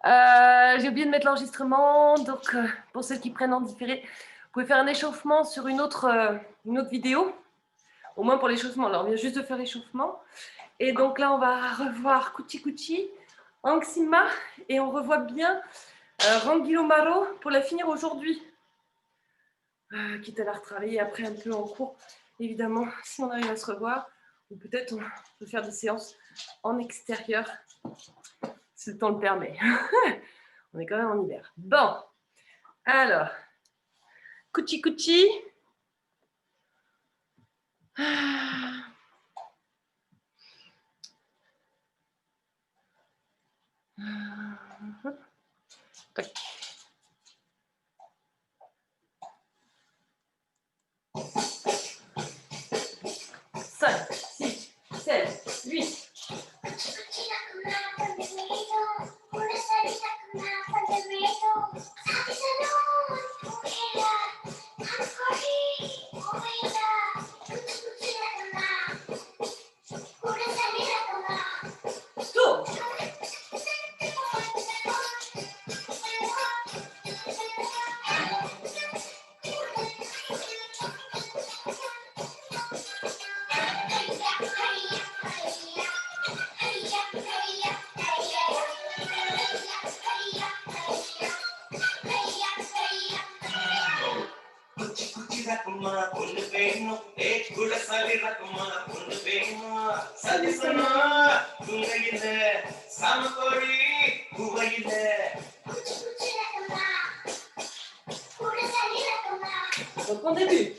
J'ai oublié de mettre l'enregistrement, donc pour ceux qui prennent en différé, vous pouvez faire un échauffement sur une autre vidéo, au moins pour l'échauffement. Alors on vient juste de faire l'échauffement. Et donc là, on va revoir Kuchi Kuchi, Anxima, et on revoit bien Rangilo Maro pour la finir aujourd'hui. Quitte à la retravailler après un peu en cours, évidemment, si on arrive à se revoir, ou peut-être on peut faire des séances en extérieur, si le temps le permet. On est quand même en hiver. Bon, alors, Kuchi Kuchi. Tac. 5, 6, 7, 8. Donc on débute.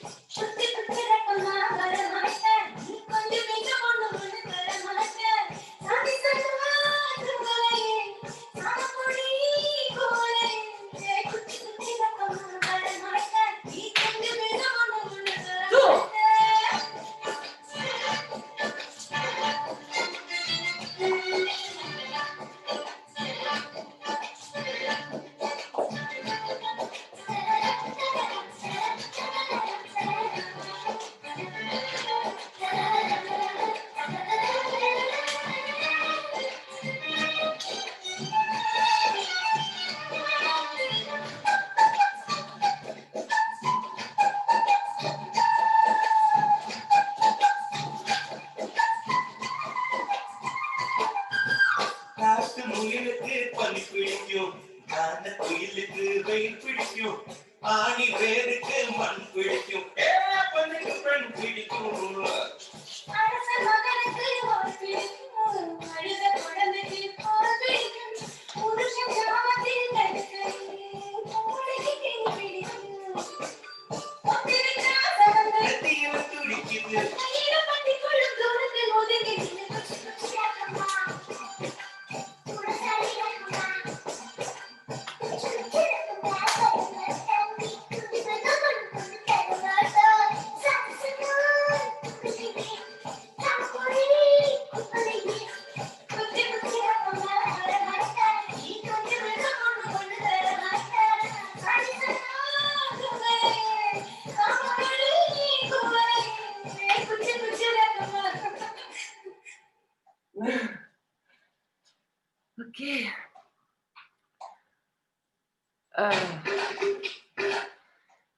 Ok.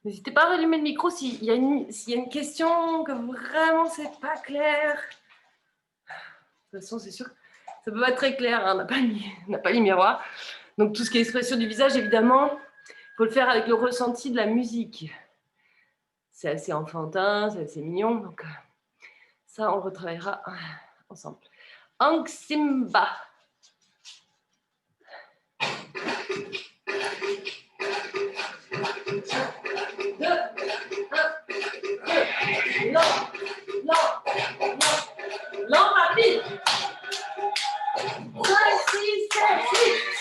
N'hésitez pas à rallumer le micro s'il y a une question que vraiment c'est pas clair. De toute façon, c'est sûr que ça peut pas être très clair, hein, on n'a pas les miroirs. Donc tout ce qui est expression du visage, évidemment, il faut le faire avec le ressenti de la musique. C'est assez enfantin, c'est assez mignon, donc ça, on le retravaillera ensemble. Anximba. Lent, rapide. 5, 6, 7, 8.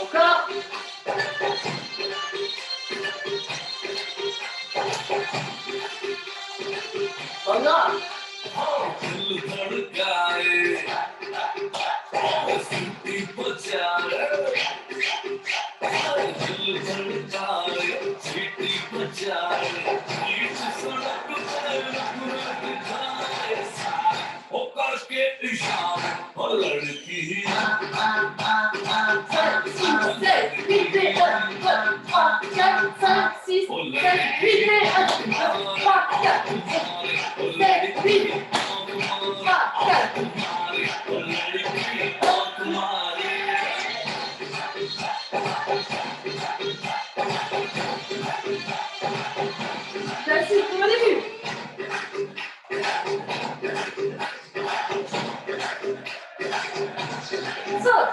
Encore. Encore. Classique pour le début. Saute.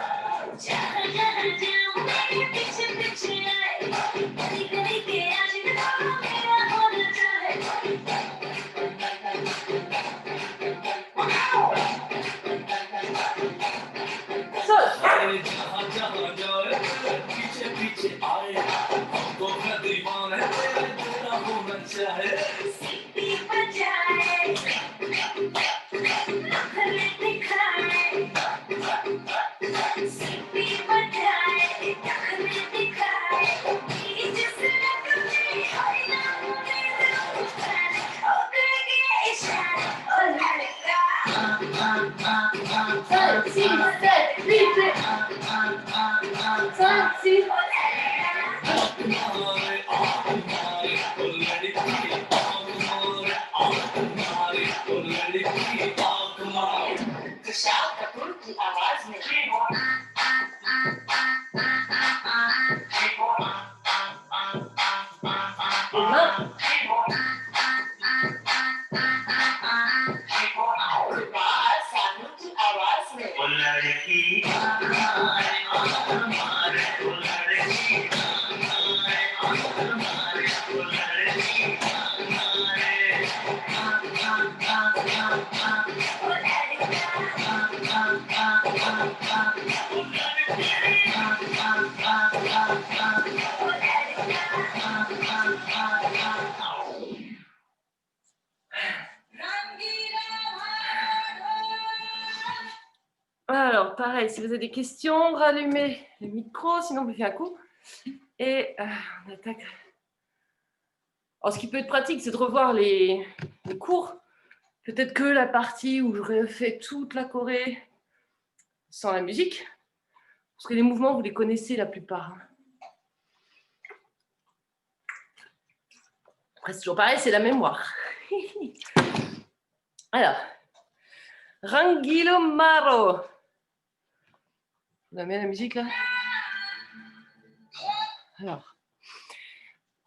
Alors, pareil, si vous avez des questions, rallumez le micro, sinon vous faites un coup. Et on attaque. Alors, ce qui peut être pratique, c'est de revoir les cours. Peut-être que la partie où j'aurais fait toute la choré sans la musique. Parce que les mouvements, vous les connaissez la plupart. Après, c'est toujours pareil, c'est la mémoire. Alors, Ranguilo Maro. On met la musique là. Alors,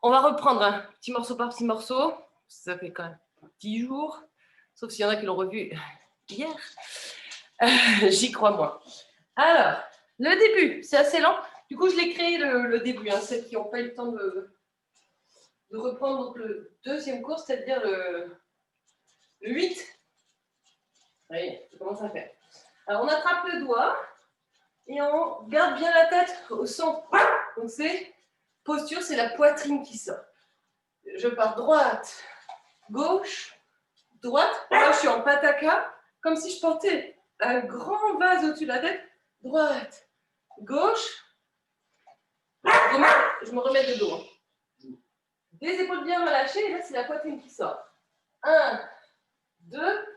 on va reprendre un petit morceau par petit morceau. Ça fait quand même 10 jours. Sauf s'il y en a qui l'ont revu hier. J'y crois moins. Alors, le début, c'est assez lent. Du coup, je l'ai créé le début. Hein, celles qui n'ont pas eu le temps de reprendre donc, le deuxième cours, c'est-à-dire le 8. Oui, je commence à faire. Alors, on attrape le doigt et on garde bien la tête au centre. Donc, c'est posture, c'est la poitrine qui sort. Je pars droite, gauche, droite. Là, je suis en pataka, comme si je portais un grand vase au-dessus de la tête. Droite, gauche. Je me remets de dos. Les épaules bien relâchées, et là, c'est la poitrine qui sort. 1, 2,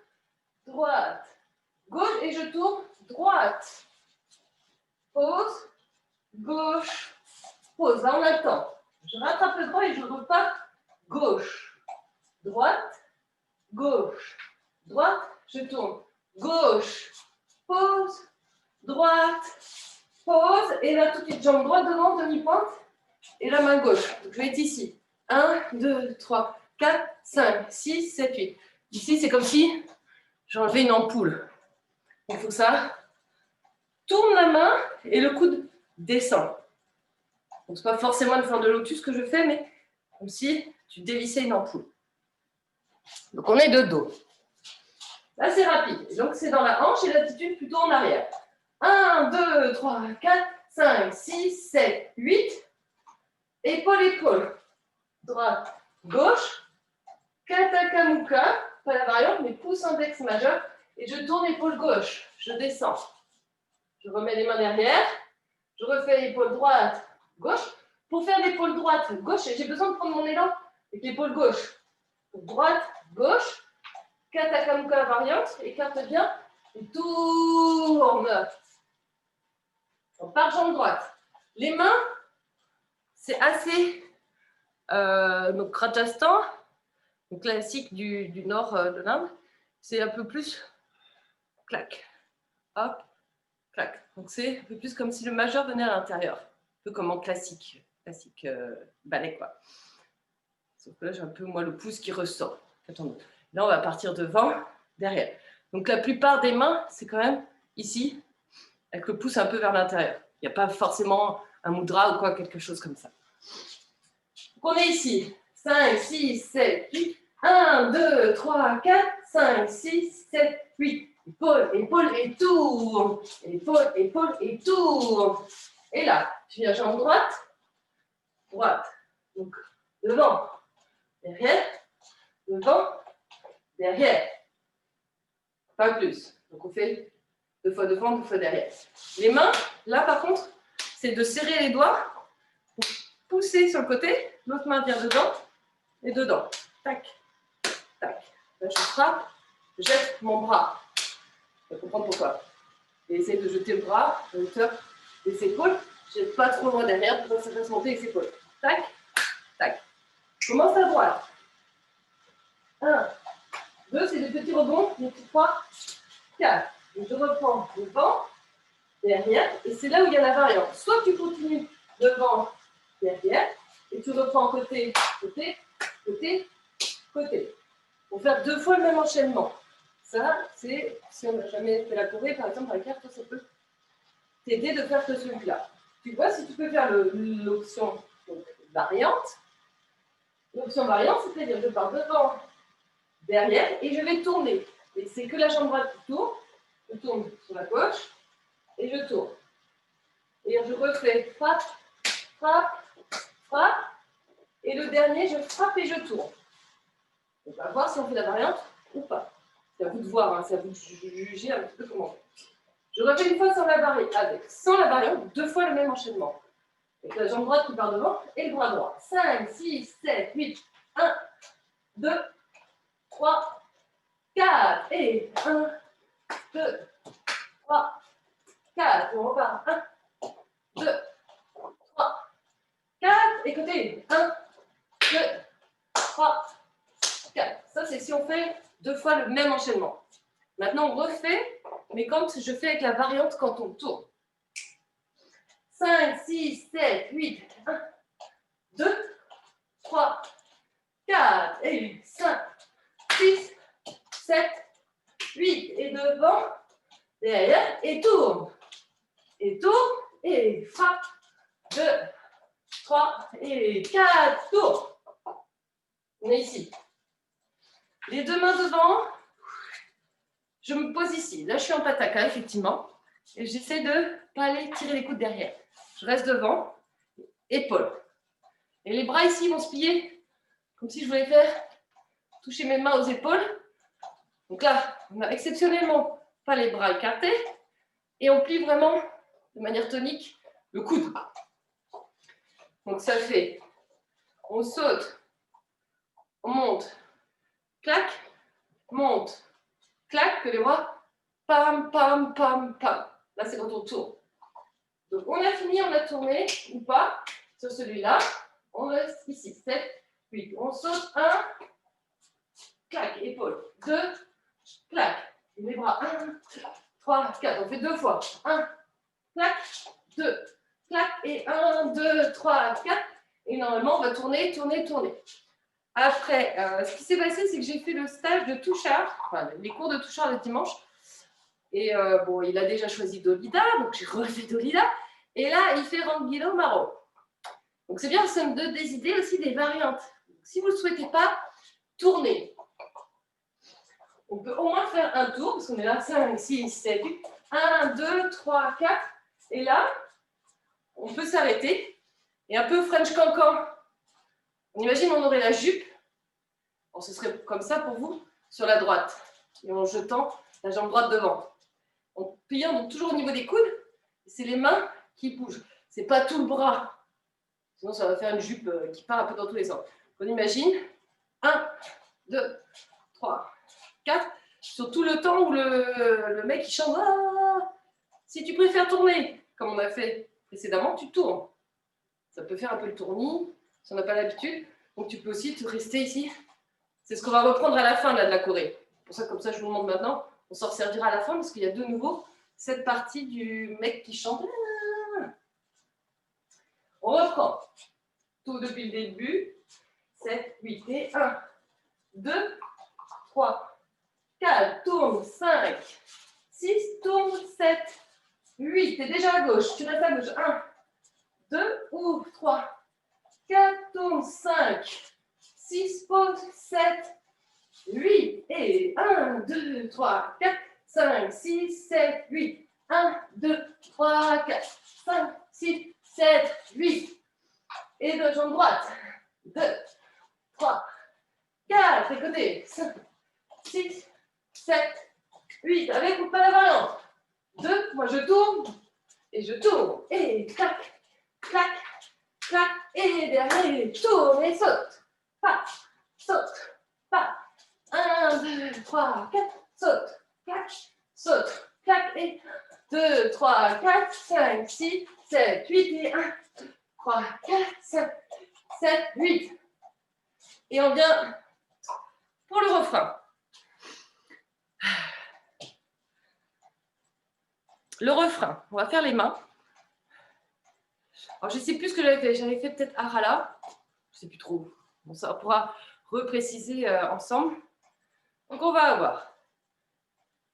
droite, gauche, et je tourne droite. Pause, gauche, pause. Là, on a le temps. Je rattrape le droit et je repars gauche, droite, gauche, droite, je tourne. Gauche, pause, droite, pause, et là, toute petite jambe droite devant, demi-pointe, et la main gauche. Donc, je vais être ici. 1, 2, 3, 4, 5, 6, 7, 8. Ici, c'est comme si j'enlevais une ampoule. Il faut ça. Tourne la main et le coude descend. Donc, ce n'est pas forcément une forme de lotus que je fais, mais comme si tu dévissais une ampoule. Donc, on est de dos. Là, c'est rapide. Donc, c'est dans la hanche et l'attitude plutôt en arrière. 1, 2, 3, 4, 5, 6, 7, 8. Épaule, épaule. Droite, gauche. Katakamuka. Pas la variante, mais pouce index majeur. Et je tourne épaule gauche. Je descends. Je remets les mains derrière. Je refais épaule droite, gauche. Pour faire l'épaule droite, gauche, j'ai besoin de prendre mon élan avec l'épaule gauche. Droite, gauche. Katakamuka variante. Écarte bien et tourne. On part jambe droite. Les mains, c'est assez donc Rajasthan, donc classique du nord de l'Inde, c'est un peu plus clac, hop, clac. Donc c'est un peu plus comme si le majeur venait à l'intérieur, un peu comme en classique ballet quoi. Sauf que là j'ai un peu moi le pouce qui ressort. Là on va partir devant, derrière. Donc la plupart des mains c'est quand même ici, avec le pouce un peu vers l'intérieur. Il n'y a pas forcément un mudra ou quoi, quelque chose comme ça. Donc on est ici. 5, 6, 7, 8. 1, 2, 3, 4, 5, 6, 7, 8. Épaule, épaule et tourne. Épaule, épaule et tourne. Et là, je viens jambe droite, droite. Donc devant, derrière, devant, derrière. Pas plus. Donc on fait 2 fois devant, 2 fois derrière. Les mains, là par contre, c'est de serrer les doigts pour pousser sur le côté. L'autre main vient dedans et dedans. Tac, tac. Là, je frappe, je jette mon bras. Tu vas comprendre pourquoi. Et essaye de jeter le bras à hauteur des épaules. Je ne jette pas trop loin derrière pour que ça fasse monter les épaules. Tac, tac. Commence à droite. 1, 2, c'est des petits rebonds. 3, 4. Je reprends devant, derrière. Et c'est là où il y a la variante. Soit tu continues devant, derrière. Et tu reprends côté, côté, côté, côté. Pour faire 2 fois le même enchaînement. Ça, c'est, si on n'a jamais fait la choré, par exemple, avec carte, ça peut t'aider de faire que celui-là. Tu vois, si tu peux faire l'option variante, c'est-à-dire je pars devant, derrière, et je vais tourner. Et c'est que la jambe droite qui tourne. Je tourne sur la gauche, et je tourne. Et je refais frappe, frappe, frappe, et le dernier, je frappe et je tourne. On va voir si on fait la variante ou pas. C'est à vous de voir, hein, c'est à vous de juger un petit peu comment. Je refais une fois sans la variante, 2 fois le même enchaînement. Avec la jambe droite qui part devant et le bras droit. 5, 6, 7, 8, 1, 2, 3, 4, et 1, 2, 3, 4, on repart. 1, 2, 3, 4, et côté. 1, 2, 3, 4. Ça, c'est si on fait 2 fois le même enchaînement. Maintenant, on refait, mais comme je fais avec la variante quand on tourne. 5, 6, 7, 8, 1, 2, 3, 4, et 5, 6, 7, 8, et devant, derrière, et tourne, et frappe, 2, 3, et 4, tourne. On est ici. Les 2 mains devant, je me pose ici. Là, je suis en pataka, effectivement, et j'essaie de ne pas aller tirer les coudes derrière. Je reste devant, épaules. Et les bras ici vont se plier, comme si je voulais faire toucher mes mains aux épaules. Donc là, on n'a exceptionnellement pas les bras écartés, et on plie vraiment de manière tonique le coude. Donc ça fait, on saute, on monte, clac, monte, clac, que les bras, pam, pam, pam, pam. Là, c'est quand on tourne. Donc on a fini, on a tourné, ou pas, sur celui-là. On reste ici, 7, 8. On saute, 1, clac, épaule, 2, clac. Les bras, 1, 3, 4. On fait 2 fois. 1, clac, 2, clac, et 1, 2, 3, 4. Et normalement, on va tourner, tourner, tourner. Après, ce qui s'est passé, c'est que j'ai fait le stage de touchard, enfin, les cours de touchard le dimanche. Et bon, il a déjà choisi Dolida, donc j'ai refait Dolida. Et là, il fait Ranguilo Maro. Donc c'est bien, ça me donne des idées aussi, des variantes. Donc, si vous ne le souhaitez pas, tournez. On peut au moins faire un tour, parce qu'on est là, 5, 6, 7, 8. 1, 2, 3, 4. Et là, on peut s'arrêter. Et un peu French cancan. On imagine, on aurait la jupe. Bon, ce serait comme ça pour vous, sur la droite. Et en jetant la jambe droite devant. En pliant donc toujours au niveau des coudes. C'est les mains qui bougent. Ce n'est pas tout le bras. Sinon, ça va faire une jupe qui part un peu dans tous les sens. On imagine 1, 2, 3, 4. sur tout le temps où le mec il chante. Ah, si tu préfères tourner, comme on a fait précédemment, tu tournes. Ça peut faire un peu le tournis, si on n'a pas l'habitude. Donc tu peux aussi te rester ici. C'est ce qu'on va reprendre à la fin là, de la choré. Pour ça, comme ça, je vous le montre maintenant. On s'en servira à la fin parce qu'il y a de nouveau cette partie du mec qui chante. On reprend. Tout depuis le début. 7, 8 et 1, 2, 3, 4, tourne, 5, 6, tourne, 7, 8. T'es déjà à gauche. Tu restes à gauche. 1, 2, ouvre, 3, 4, tourne, 5, 6, pause, 7, 8 et 1, 2, 3, 4, 5, 6, 7, 8. 1, 2, 3, 4, 5, 6, 7, 8. Et de jambe droite. 2, 3, 4. Et côté. 5, 6, 7, 8. Avec ou pas la variante. 2, moi je tourne. Et je tourne. Et clac, clac, clac. Et derrière, tourne et saute. Pas, saute, pas. 1, 2, 3, 4, saute, clac, saute, clac, et 2, 3, 4, 5, 6, 7, 8, et 1, 3, 4, 5, 7, 8. Et on vient pour le refrain. Le refrain, on va faire les mains. Alors, je ne sais plus ce que j'avais fait. J'avais fait peut-être Arala. Je ne sais plus trop. Bon, ça, on pourra repréciser ensemble. Donc, on va avoir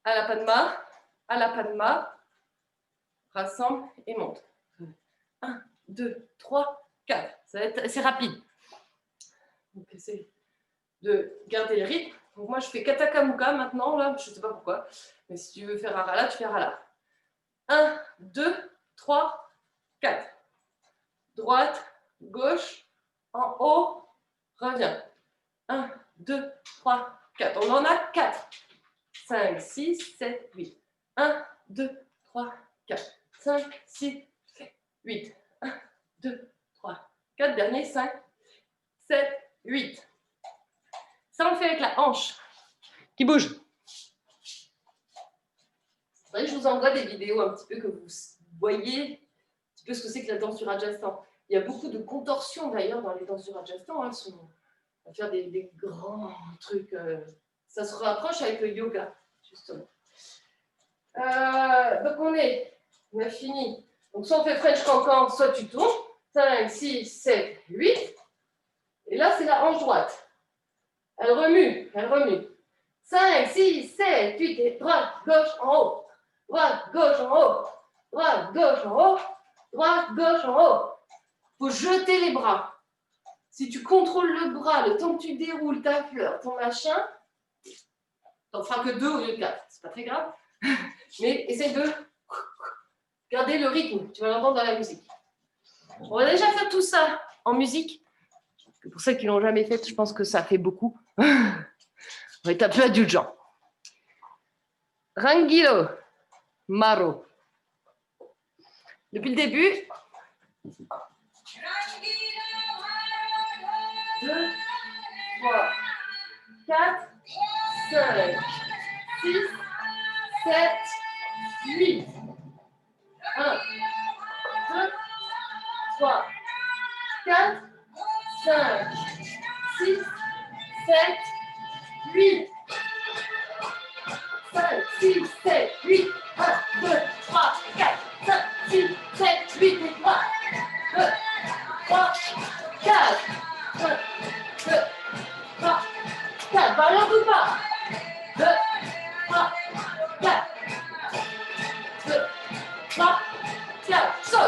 à la Padma, rassemble et monte. 1, 2, 3, 4. Ça va être assez rapide. Donc, essayez de garder le rythme. Donc, moi, je fais Katakamuka maintenant. Là, je ne sais pas pourquoi. Mais si tu veux faire Arala, tu fais Arala. 1, 2, 3, 4. Droite, gauche, en haut, reviens. 1, 2, 3, 4. On en a 4. 5, 6, 7, 8. 1, 2, 3, 4. 5, 6, 7, 8. 1, 2, 3, 4. Dernier, 5, 7, 8. Ça, on fait avec la hanche qui bouge. Je vous envoie des vidéos un petit peu que vous voyez un petit peu ce que c'est que la danse du Rajasthan. Il y a beaucoup de contorsions d'ailleurs dans les danses du Rajasthan. Hein, on va faire des grands trucs. Ça se rapproche avec le yoga, justement. Donc on a fini. Donc soit on fait French Cancan, soit tu tournes. 5, 6, 7, 8. Et là, c'est la hanche droite. Elle remue, elle remue. 5, 6, 7, 8. Et droite, gauche, en haut. Droite, gauche, en haut. Droite, gauche, en haut. Droite, gauche, en haut. Il faut jeter les bras. Si tu contrôles le bras, le temps que tu déroules ta fleur, ton machin, t'en feras que 2 au lieu de 4. C'est pas très grave. Mais essaye de garder le rythme. Tu vas l'entendre dans la musique. On va déjà faire tout ça en musique. Pour ceux qui ne l'ont jamais fait, je pense que ça fait beaucoup. On va être un peu indulgent. Rangilo, Maro. Depuis le début. 2, 3, 4, 5, 6, 7, 8. 1, 2, 3, 4, 5, 6, 7, 8. 5, 6, 7, 8. 1, 2, 3, 4, 5, 6, 7, 8 et 3. 2, 3, 4. 1, 2, 3, 4. Variante ou pas? 2, 3, 4. 2, 3, 4. Saute.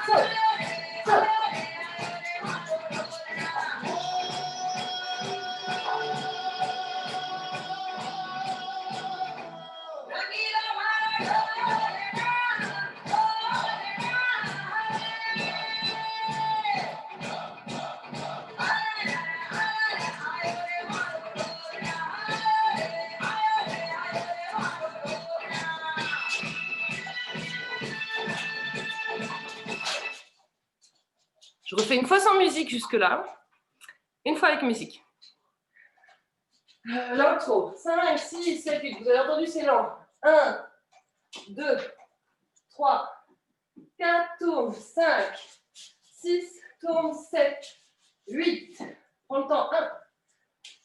Saute. Saute. Je refais une fois sans musique jusque-là, une fois avec musique. L'intro. 5, 6, 7, 8. Vous avez entendu, c'est lent. 1, 2, 3, 4, tourne. 5, 6, tourne. 7, 8. Prends le temps. 1,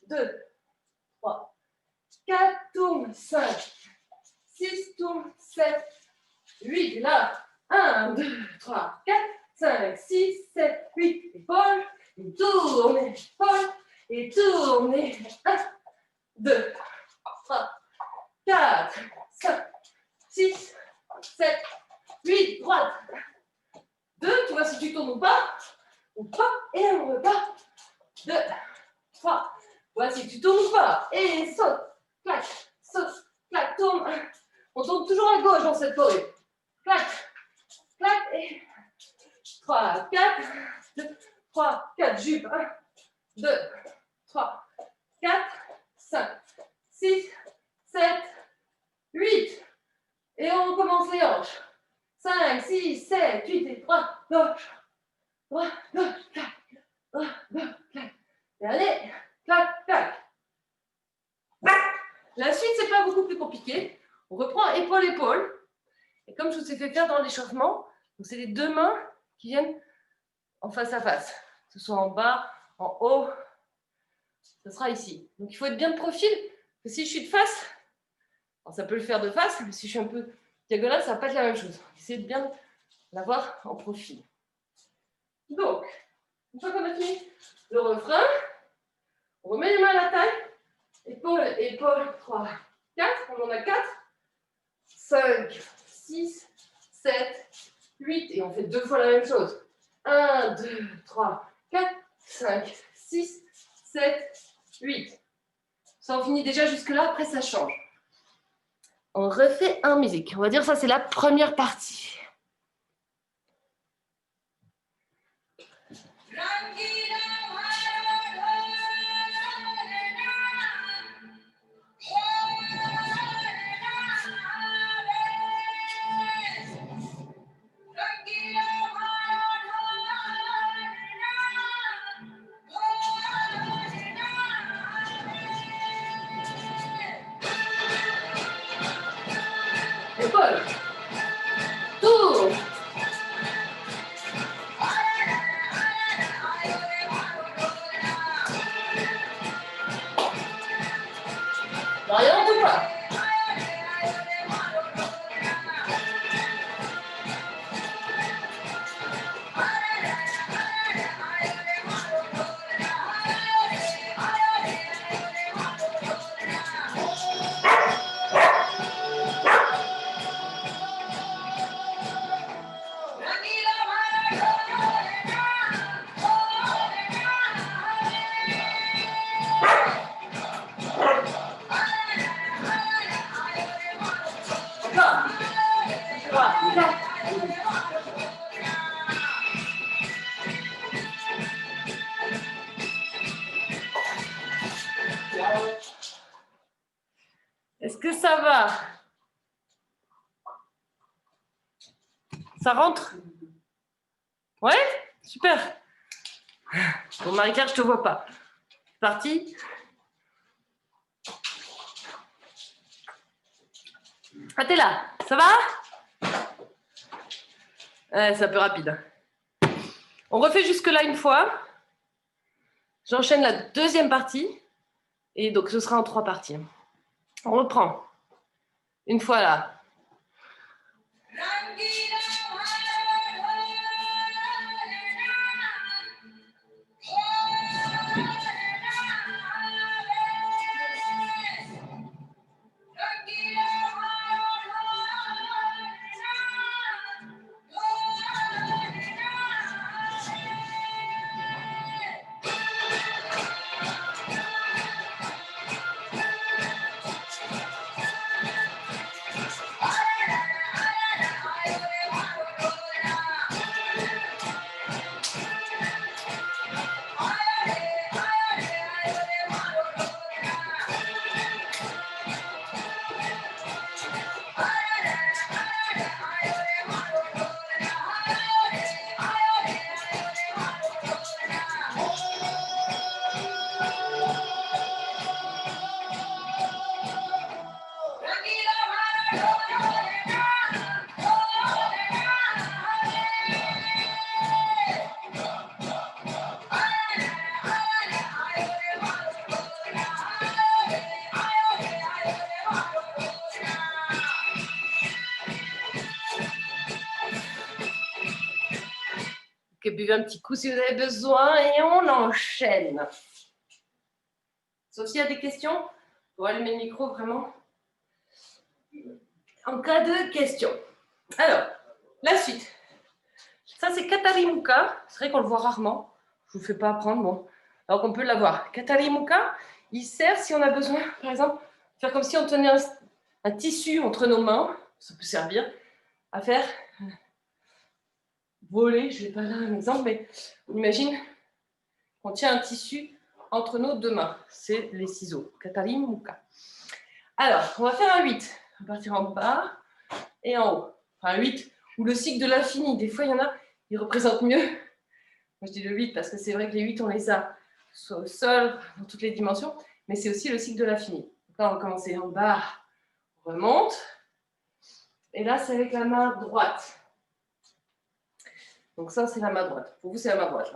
2, 3, 4, tourne. 5, 6, tourne. 7, 8. Là. 1, 2, 3, 4, 5, 6, 7, 8. Épaule. Et tourne. Épaule. Et tourne. 1, 2, 3, 4, 5, 6, 7, 8. Droite. 2, tu vois si tu tournes ou pas. Et on repart. 2, 3. Vois si tu tournes ou pas. Et saute. Clac. Saute. Clac. Tourne. On tourne toujours à gauche dans cette choré. Clac. Clac. Et 3, 4. 2, 3, 4. Jupe. 1, 2, 3, 4, 5, 6, 7, 8. Et on recommence les hanches. 5, 6, 7, 8 et 3, gauche. Droite, gauche, clac. Droite, gauche, clac. Et allez, clac, clac. La suite, c'est pas beaucoup plus compliqué. On reprend épaule-épaule. Et comme je vous ai fait faire dans l'échauffement, c'est les deux mains qui viennent en face à face. Que ce soit en bas, en haut, ce sera ici. Donc il faut être bien de profil. Parce que si je suis de face, alors ça peut le faire de face, mais si je suis un peu diagonale, ça ne va pas être la même chose. Essayez de bien l'avoir en profil. Donc, une fois qu'on a fini le refrain, on remet les mains à la taille. Épaule, épaule, 3, 4. On en a 4. 5, 6, 7, 8. Et on fait deux fois la même chose. 1, 2, 3, 4, 5, 6, 7, 8. Ça, on finit déjà jusque-là. Après, ça change. On refait en musique. On va dire ça, c'est la première partie. Épaule. Tour. Variante ou pas? Est-ce que ça va? Ça rentre? Ouais? Super. Bon, Marie-Claire, je ne te vois pas. C'est parti? Ah, t'es là. Ça va? Ouais, c'est un peu rapide. On refait jusque-là une fois. J'enchaîne la deuxième partie. Et donc, ce sera en 3 parties. On reprend. Une fois là. buvez un petit coup si vous avez besoin et on enchaîne. Sauf s'il y a des questions, on va allumer le micro vraiment. En cas de questions. Alors, la suite. Ça, c'est Katari Mukha. C'est vrai qu'on le voit rarement. Je ne vous fais pas apprendre, bon. Alors qu'on peut l'avoir. Katari Mukha, il sert si on a besoin, par exemple, faire comme si on tenait un tissu entre nos mains. Ça peut servir à faire voler. Je n'ai pas là un exemple, mais on imagine qu'on tient un tissu entre nos deux mains. C'est les ciseaux. Katari Mukha. Alors, on va faire un 8. On va partir en bas et en haut. Enfin, un 8 ou le cycle de l'infini. Des fois, il y en a, ils représentent mieux. Moi, je dis le 8 parce que c'est vrai que les 8, on les a soit au sol, dans toutes les dimensions, mais c'est aussi le cycle de l'infini. Donc là, on va commencer en bas, on remonte. Et là, c'est avec la main droite. Donc ça, c'est la main droite. Pour vous, c'est la main droite.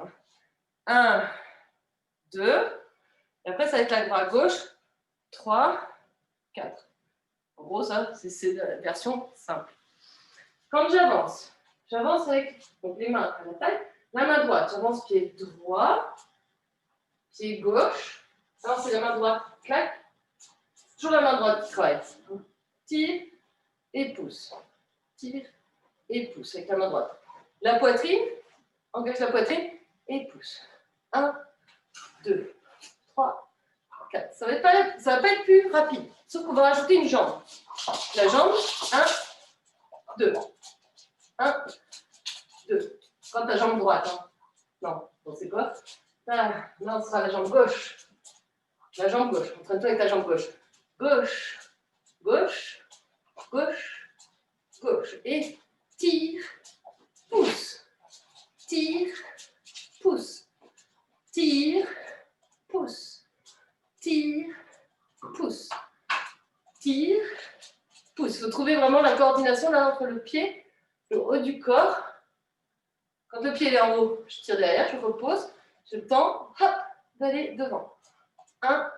1, 2. Et après, ça va être la main gauche. 3, 4. En gros, ça, c'est la version simple. Quand j'avance avec donc, les mains à la taille. La main droite, j'avance pied droit, pied gauche. Alors, c'est la main droite, clac. Toujours la main droite qui travaille. Tire et pousse. Tire et pousse avec la main droite. La poitrine, engage la poitrine et pousse. 1, 2, 3, 4. Ça va pas être plus rapide, sauf qu'on va rajouter une jambe. La jambe, 1, 2. 1, 2. Quand ta jambe droite. Hein. Non, bon, c'est quoi? Là, ce sera la jambe gauche. La jambe gauche. Entraîne-toi avec ta jambe gauche. Gauche, gauche, gauche, gauche. Et tire, pousse. Tire, pousse. Tire, pousse. Tire, pousse. Tire, pousse. Il faut trouver vraiment la coordination là entre le pied, le haut du corps. Quand le pied est en haut, je tire derrière, je repose, je tends, hop, d'aller devant. 1,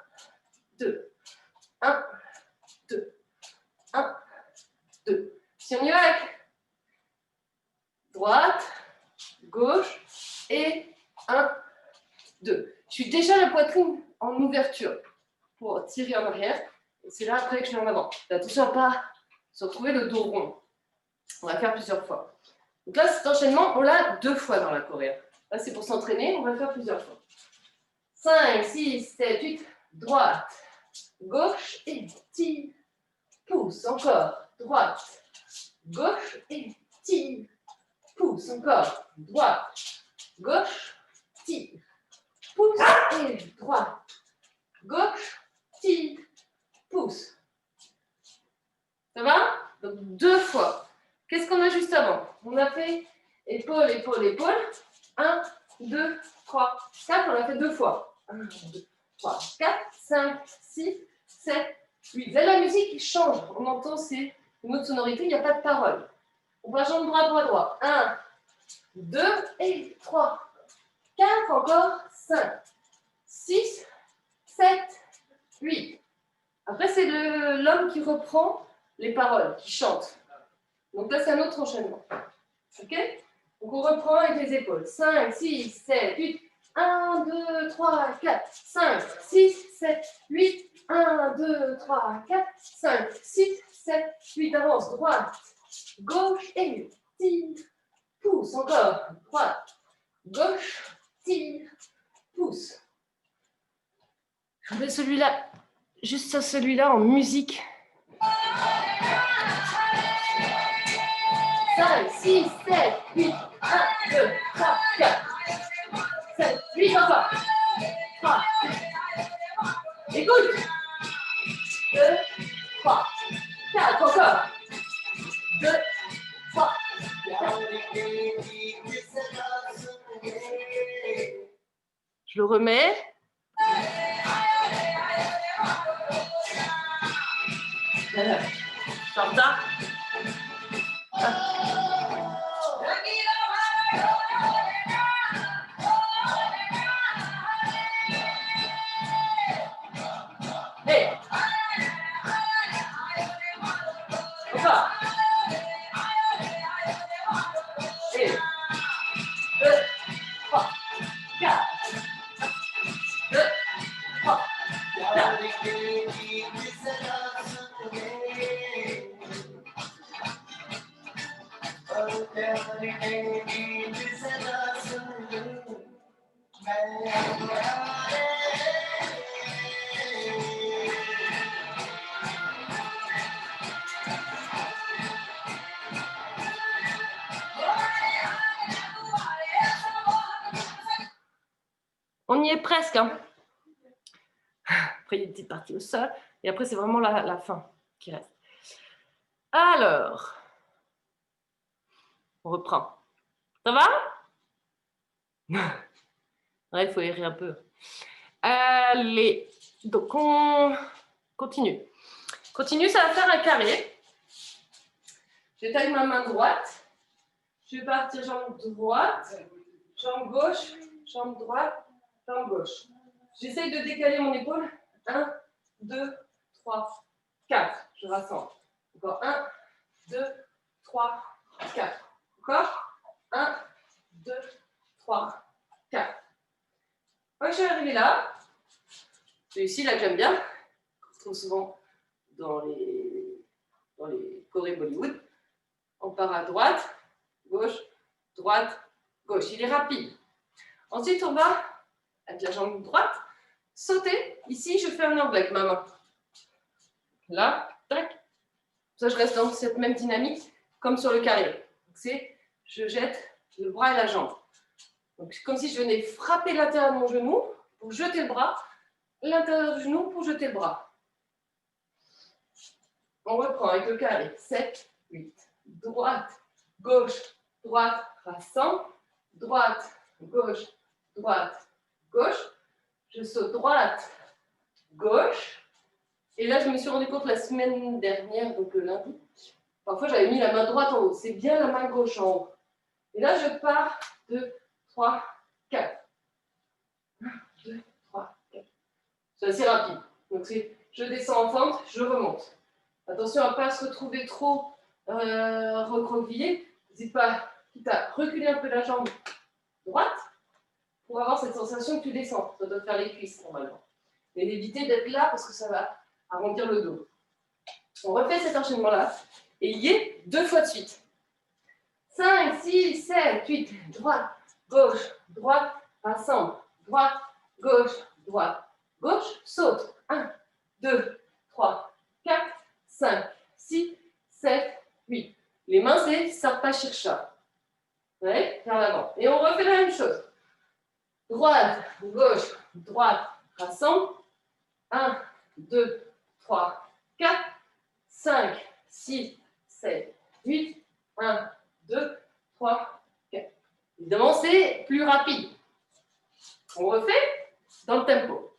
2, 1, 2, 1, 2. Si on y va avec droite, gauche et 1, 2. Je suis déjà la poitrine en ouverture pour tirer en arrière. Et c'est là après que je mets en avant. Attention à ne pas se retrouver le dos rond. On va faire plusieurs fois. Donc là, cet enchaînement, on l'a 2 fois dans la choré. Là, c'est pour s'entraîner, on va le faire plusieurs fois. 5, 6, 7, 8, droite, gauche et tire, pousse, encore, droite, gauche et tire, pousse, encore, droite, gauche, tire, pousse et droite, gauche, tire, pousse. Ça va? Donc 2 fois. Qu'est-ce qu'on a juste avant? On a fait épaule, épaule, épaule. 1, 2, 3, 4. On l'a fait 2 fois. 1, 2, 3, 4, 5, 6, 7, 8. Là, la musique change. On entend, c'est une autre sonorité, il n'y a pas de parole. On va jambe droit, bras droit. 1, 2 et 3. 4, encore 5, 6, 7, 8. Après, c'est l'homme qui reprend les paroles, qui chante. Donc là, c'est un autre enchaînement. OK? Donc on reprend avec les épaules. 5, 6, 7, 8. 1, 2, 3, 4. 5, 6, 7, 8. 1, 2, 3, 4. 5, 6, 7, 8. Avance. Droite, gauche et tire, pousse. Encore. Droite, gauche, tire, pousse. Je vais celui-là, juste celui-là en musique. 5, 6, 7, 8, 1, 2, 3, 4, 7, 8, encore. 3, écoute. 2, 3, 4, encore. 2, 3, 4. Je le remets. Voilà. Comme ça. Hey. Encore. 1, 2, On y est presque. Hein. Après, il y a une petite partie au sol. Et après, c'est vraiment la fin qui reste. Alors, on reprend. Ça va? Ouais, il faut errer un peu. Allez, donc on continue. Continue, ça va faire un carré. Je vais tailler ma main droite. Je vais partir jambe droite, jambe gauche, jambe droite, jambe gauche. J'essaye de décaler mon épaule. 1, 2, 3, 4. Je rassemble. Encore 1, 2, 3, 4. Encore 1, 2, 3, 4. Quand je suis arrivée là, c'est ici là que j'aime bien. On se trouve souvent dans les chorés Bollywood. On part à droite, gauche, droite, gauche. Il est rapide. Ensuite, on va, avec la jambe droite, sauter. Ici, je fais un angle avec ma main. Là, tac. Ça, je reste dans cette même dynamique comme sur le carré. C'est, je jette le bras et la jambe. Donc, comme si je venais frapper l'intérieur de mon genou pour jeter le bras, l'intérieur du genou pour jeter le bras. On reprend avec le carré. 7, 8. Droite, gauche, droite, rassemble. Droite, gauche, droite, gauche. Je saute droite, gauche. Et là, je me suis rendu compte la semaine dernière, donc le lundi, parfois j'avais mis la main droite en haut. C'est bien la main gauche en haut. Et là, je pars 2, 3, 4. 1, 2, 3, 4. C'est assez rapide. Donc, je descends en fente, je remonte. Attention à ne pas se retrouver trop recroquevillé. N'hésite pas, quitte à reculer un peu la jambe droite pour avoir cette sensation que tu descends. Ça doit faire les cuisses normalement. Mais d'éviter d'être là parce que ça va arrondir le dos. On refait cet enchaînement-là et y est 2 fois de suite. 5, 6, 7, 8. Droite, gauche, droite, rassemble. Droite, gauche, droite, gauche, saute. 1, 2, 3, 4, 5, 6, 7, 8. Les mains, c'est Sarpa Shirsha. Ouais, vers l'avant. Et on refait la même chose. Droite, gauche, droite, rassemble. 1, 2, 3, 4, 5, 6, 7, 8. 1, 2, 3, 4. Évidemment, c'est plus rapide. On refait dans le tempo.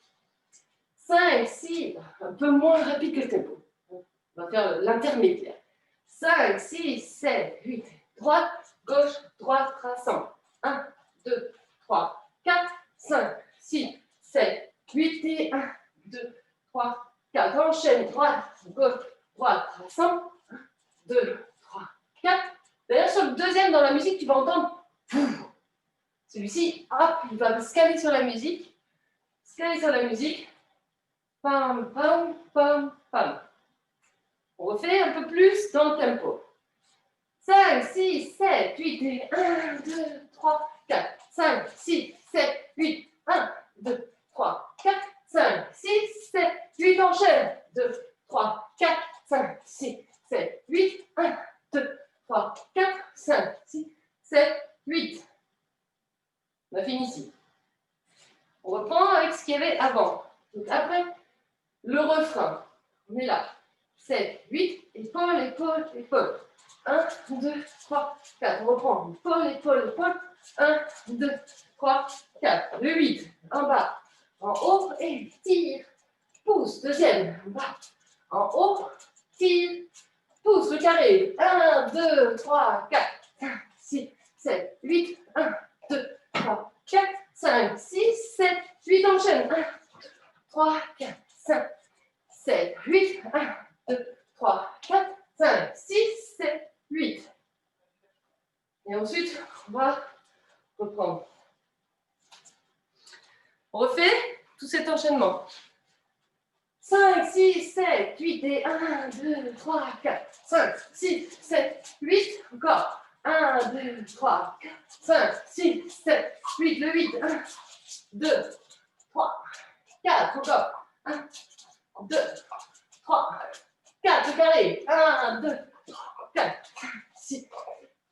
5, 6, un peu moins rapide que le tempo. On va faire l'intermédiaire. 5, 6, 7, 8. Droite, gauche, droite, rassemble. 1, 2, 3, 4, 5, 6, 7, 8 et 1, 2, 3, 4. Enchaîne, droite, gauche, droite, rassemble. 1, 2, 3, 4. D'ailleurs, sur le deuxième dans la musique, tu vas entendre. Celui-ci, hop, il va se caler sur la musique. Se caler sur la musique. Pam, pam, pam, pam. On refait un peu plus dans le tempo. 5, 6, 7, 8 et 1, 2, 3, 4. 5, 6, 7, 8. 1, 2, 3, 4. 5, 6, 7, 8. Enchaîne. 2, 3, 4. 5, 6, 7, 8. 1, 2, 3, 4. 5, 6, 7, 8. On a fini ici. On reprend avec ce qu'il y avait avant. Donc après, le refrain. On est là. 7, 8, épaule, épaule, épaule. 1, 2, 3, 4. On reprend. Épaule, épaule, épaule. 1, 2, 3, 4. Le 8, en bas, en haut, et tire, pousse. Deuxième, en bas, en haut, tire, pousse. Le carré. 1, 2, 3, 4, 5, 6, 7, 8. 1, 2, 3, 4, 5, 6, 7, 8. Enchaîne. 1, 2, 3, 4, 5, 7, 8. 1, 2, 3, 4, 5, 6, 7, 8. Et ensuite, on va reprendre. On refait tout cet enchaînement. 6, 7, 8 et 1, 2, 3, 4, 5, 6, 7, 8. Encore. 1, 2, 3, 4, 5, 6, 7, 8. Le 8. 1, 2, 3, 4. Encore. 1, 2, 3, 4. Le carré. 1, 2, 3, 4, 5, 6,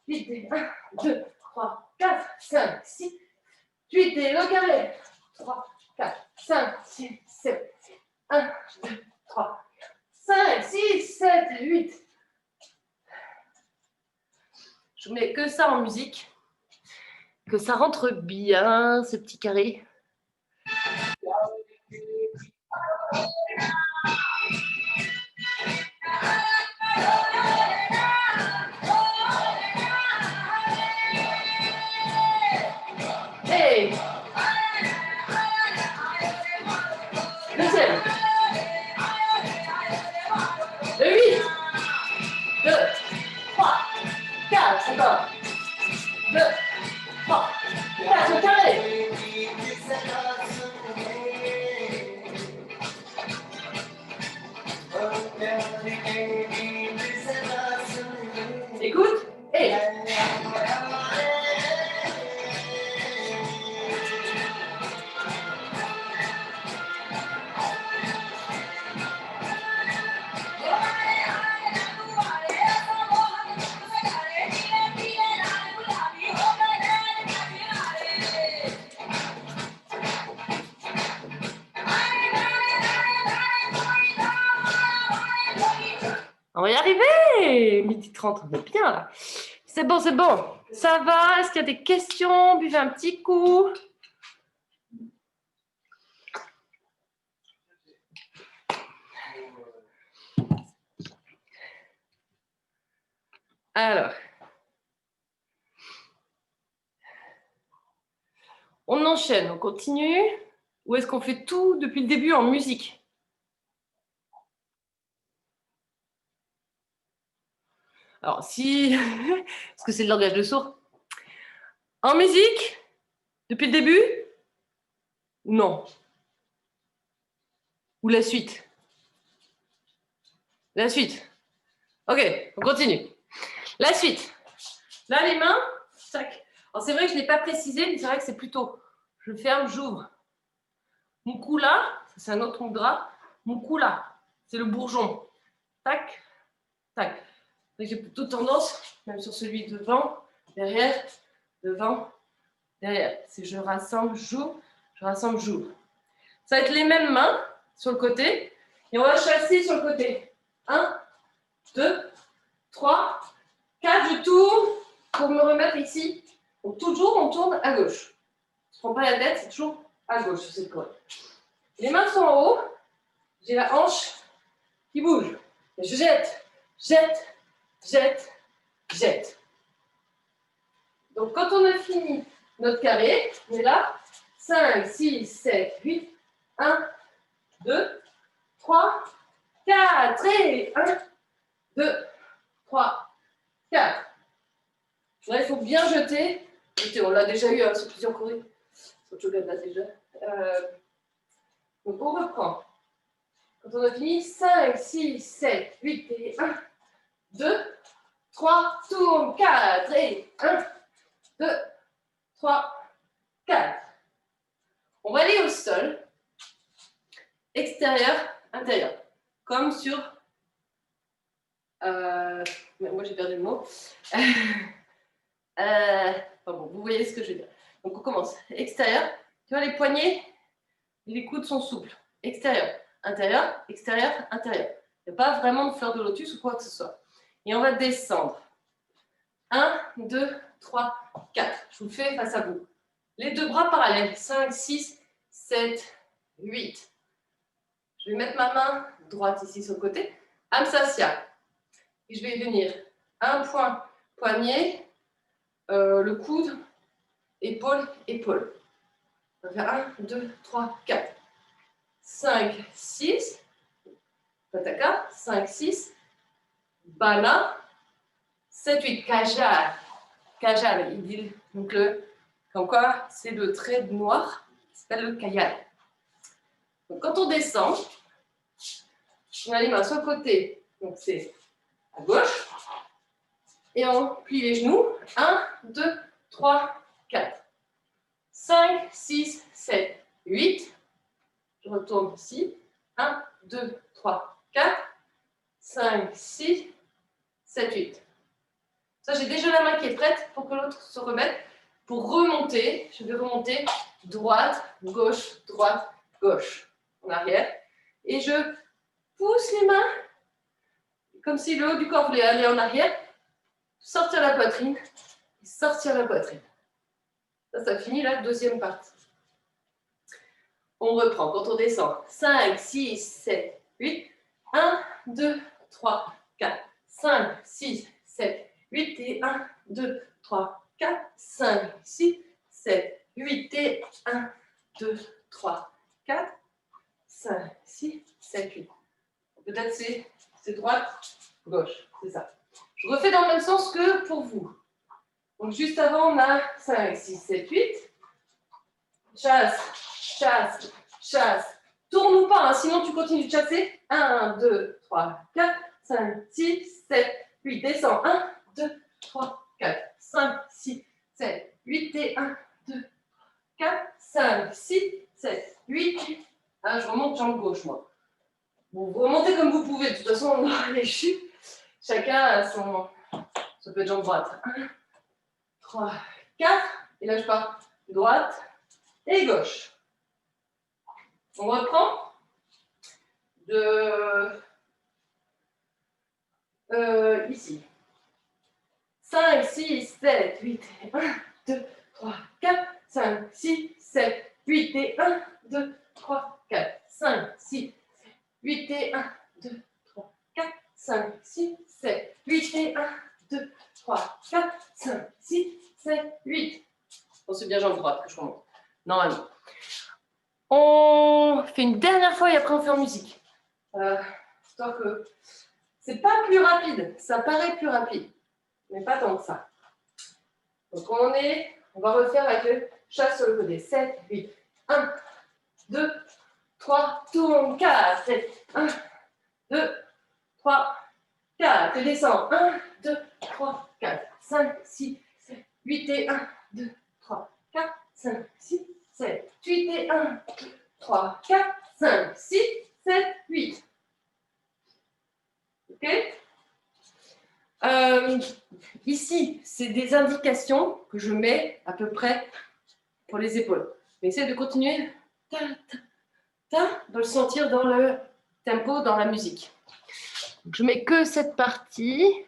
8 et 1, 2, 3, 4, 5, 6, 8 et le carré. 3, 4, 5, 6, 7, 1, 2, 3, 5, 6, 7, 8. Je mets que ça en musique, que ça rentre bien, ce petit carré. Hey. Deuxième. Le 8. 2, 3, 4. Encore. 2, 3, 4. Le carré. Écoute. Et. On va y arriver. 12h30, on est bien là. C'est bon, c'est bon. Ça va? Est-ce qu'il y a des questions? Buvez un petit coup. Alors, on enchaîne, on continue. Ou est-ce qu'on fait tout depuis le début en musique? Alors, si... Est-ce que c'est le langage de sourds? En musique? Depuis le début? Non. Ou la suite? La suite. Ok, on continue. La suite. Là, les mains, tac. Alors, c'est vrai que je ne l'ai pas précisé, mais c'est vrai que c'est plutôt... Je ferme, j'ouvre. Mon cou là, c'est un autre mudra. Mon cou là, c'est le bourgeon. Tac, tac. J'ai plutôt tendance, même sur celui devant, derrière, devant, derrière. Si je rassemble, j'ouvre, je rassemble, j'ouvre. Ça va être les mêmes mains sur le côté. Et on va chasser sur le côté. 1, 2, 3, 4. Je tourne pour me remettre ici. Donc toujours, on tourne à gauche. Je ne prends pas la tête, c'est toujours à gauche sur cette corde. Les mains sont en haut. J'ai la hanche qui bouge. Et je jette, jette, jette, jette. Donc, quand on a fini notre carré, on est là. 5, 6, 7, 8. 1, 2, 3, 4. Et 1, 2, 3, 4. Là, il faut bien jeter. On l'a déjà eu sur plusieurs courriers. Sur Chogada déjà. Donc, on reprend. Quand on a fini, 5, 6, 7, 8 et 1, 2, 3, tourne, 4 et 1, 2, 3, 4. On va aller au sol, extérieur, intérieur, comme sur... moi j'ai perdu le mot. Bon, vous voyez ce que je veux dire. Donc on commence. Extérieur, tu vois les poignets et les coudes sont souples. Extérieur, intérieur, extérieur, intérieur. Il n'y a pas vraiment de fleur de lotus ou quoi que ce soit. Et on va descendre. 1, 2, 3, 4. Je vous le fais face à vous. Les deux bras parallèles. 5, 6, 7, 8. Je vais mettre ma main droite ici sur le côté. Amsasya. Et je vais venir un point poignet, le coude, épaule, épaule. On va faire 1, 2, 3, 4. 5, 6. Pataka. 5, 6. Bana. 7, 8. Kajar. Kajar, il dit. Donc, comme quoi, c'est le trait noir qui s'appelle le kayal. Donc, quand on descend, On a les mains sur le côté, donc c'est à gauche. Et on plie les genoux. 1, 2, 3, 4, 5, 6, 7, 8. Je retourne ici. 1, 2, 3, 4, 5, 6, 7, 8. Ça, j'ai déjà la main qui est prête pour que l'autre se remette. Pour remonter, je vais remonter droite, gauche, en arrière. Et je pousse les mains comme si le haut du corps voulait aller en arrière. Sortir la poitrine et sortir la poitrine. Ça finit la deuxième partie. On reprend quand on descend. 5, 6, 7, 8. 1, 2, 3, 4, 5, 6, 7, 8. Et 1, 2, 3, 4, 5, 6, 7, 8. Et 1, 2, 3, 4, 5, 6, 7, 8. Peut-être c'est droite, gauche. C'est ça. Je refais dans le même sens que pour vous. Donc, juste avant, on a 5, 6, 7, 8. Chasse, chasse, chasse. Tourne ou pas, hein, sinon tu continues de chasser. 1, 2, 3, 4, 5, 6, 7, 8. Descends. 1, 2, 3, 4, 5, 6, 7, 8. Et 1, 2, 4, 5, 6, 7, 8. Ah, je remonte jambe gauche, moi. Bon, vous remontez comme vous pouvez. De toute façon, on aura les chutes. Chacun a son... Ça peut être jambe droite. 1, 3, 4. Et là, je pars droite et gauche. On reprend de ici. 5, 6, 7, 8. Et 1, 2, 3, 4, 5, 6, 7, 8. Et 1, 2, 3, 4, 5, 6, 8. Et 1, 2, 3, 4, 5, 6, 7, 8. Et 1, 2, 3, 4, 5, 6, 7, 8. Bon, c'est bien jambe droite que je remonte. Normalement. On fait une dernière fois et après on fait en musique. Histoire que c'est pas plus rapide, ça paraît plus rapide, mais pas tant que ça. Donc on va refaire avec le chat sur le côté. 7, 8, 1, 2, 3, tourne, 4, 7, 1, 2, 3, 4, et descend. 1, 2, 3, 4, 5, 6, 7, 8 et 1, 2, 3, 4, 5, 6, 7, 8 et 1, 2, 3, 4, 5, 6, 7, 8. Ok? Ici, c'est des indications que je mets à peu près pour les épaules. Mais essayez de continuer de le sentir dans le tempo, dans la musique. Donc, je mets que cette partie.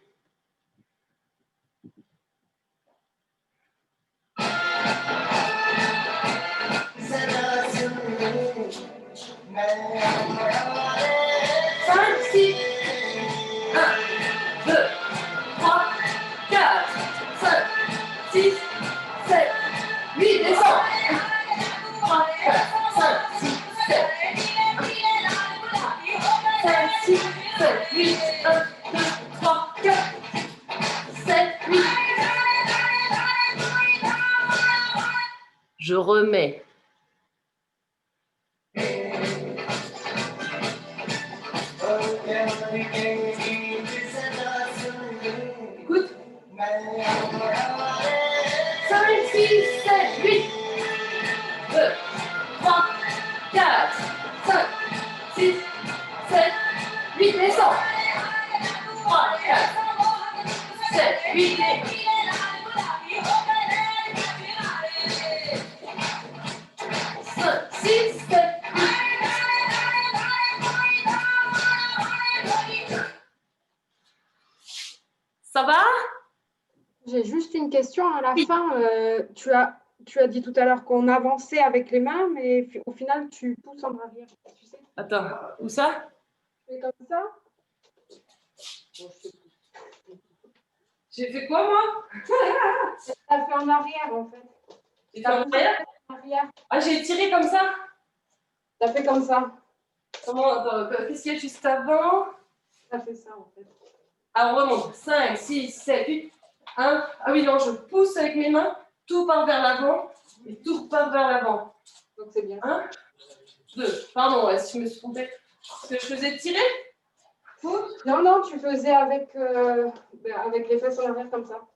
Je remets. Écoute. 5, 6, 7, 8. 2, 3, 4, 5, 6, 7, 8. Descends. 3, 4, 7, 8. Et 5, 6, 7, 8. Ça va? J'ai juste une question à la fin. Tu as dit tout à l'heure qu'on avançait avec les mains, mais au final, tu pousses en arrière. Tu sais? Attends, où ça? Tu fais comme ça? J'ai fait quoi, moi? Tu as fait en arrière, en fait. J'ai fait en arrière? Ah, j'ai tiré comme ça? Tu as fait comme ça. Comment? Qu'est-ce qu'il y a juste avant? Tu as fait ça, en fait. Alors, on remonte. 5, 6, 7, 8. 1. Ah oui, non, je pousse avec mes mains. Tout part vers l'avant. Et tout part vers l'avant. Donc, c'est bien. 1, 2. Pardon, si je me suis trompée. Parce que je faisais tirer. Non, non, tu faisais avec les fesses en arrière comme ça.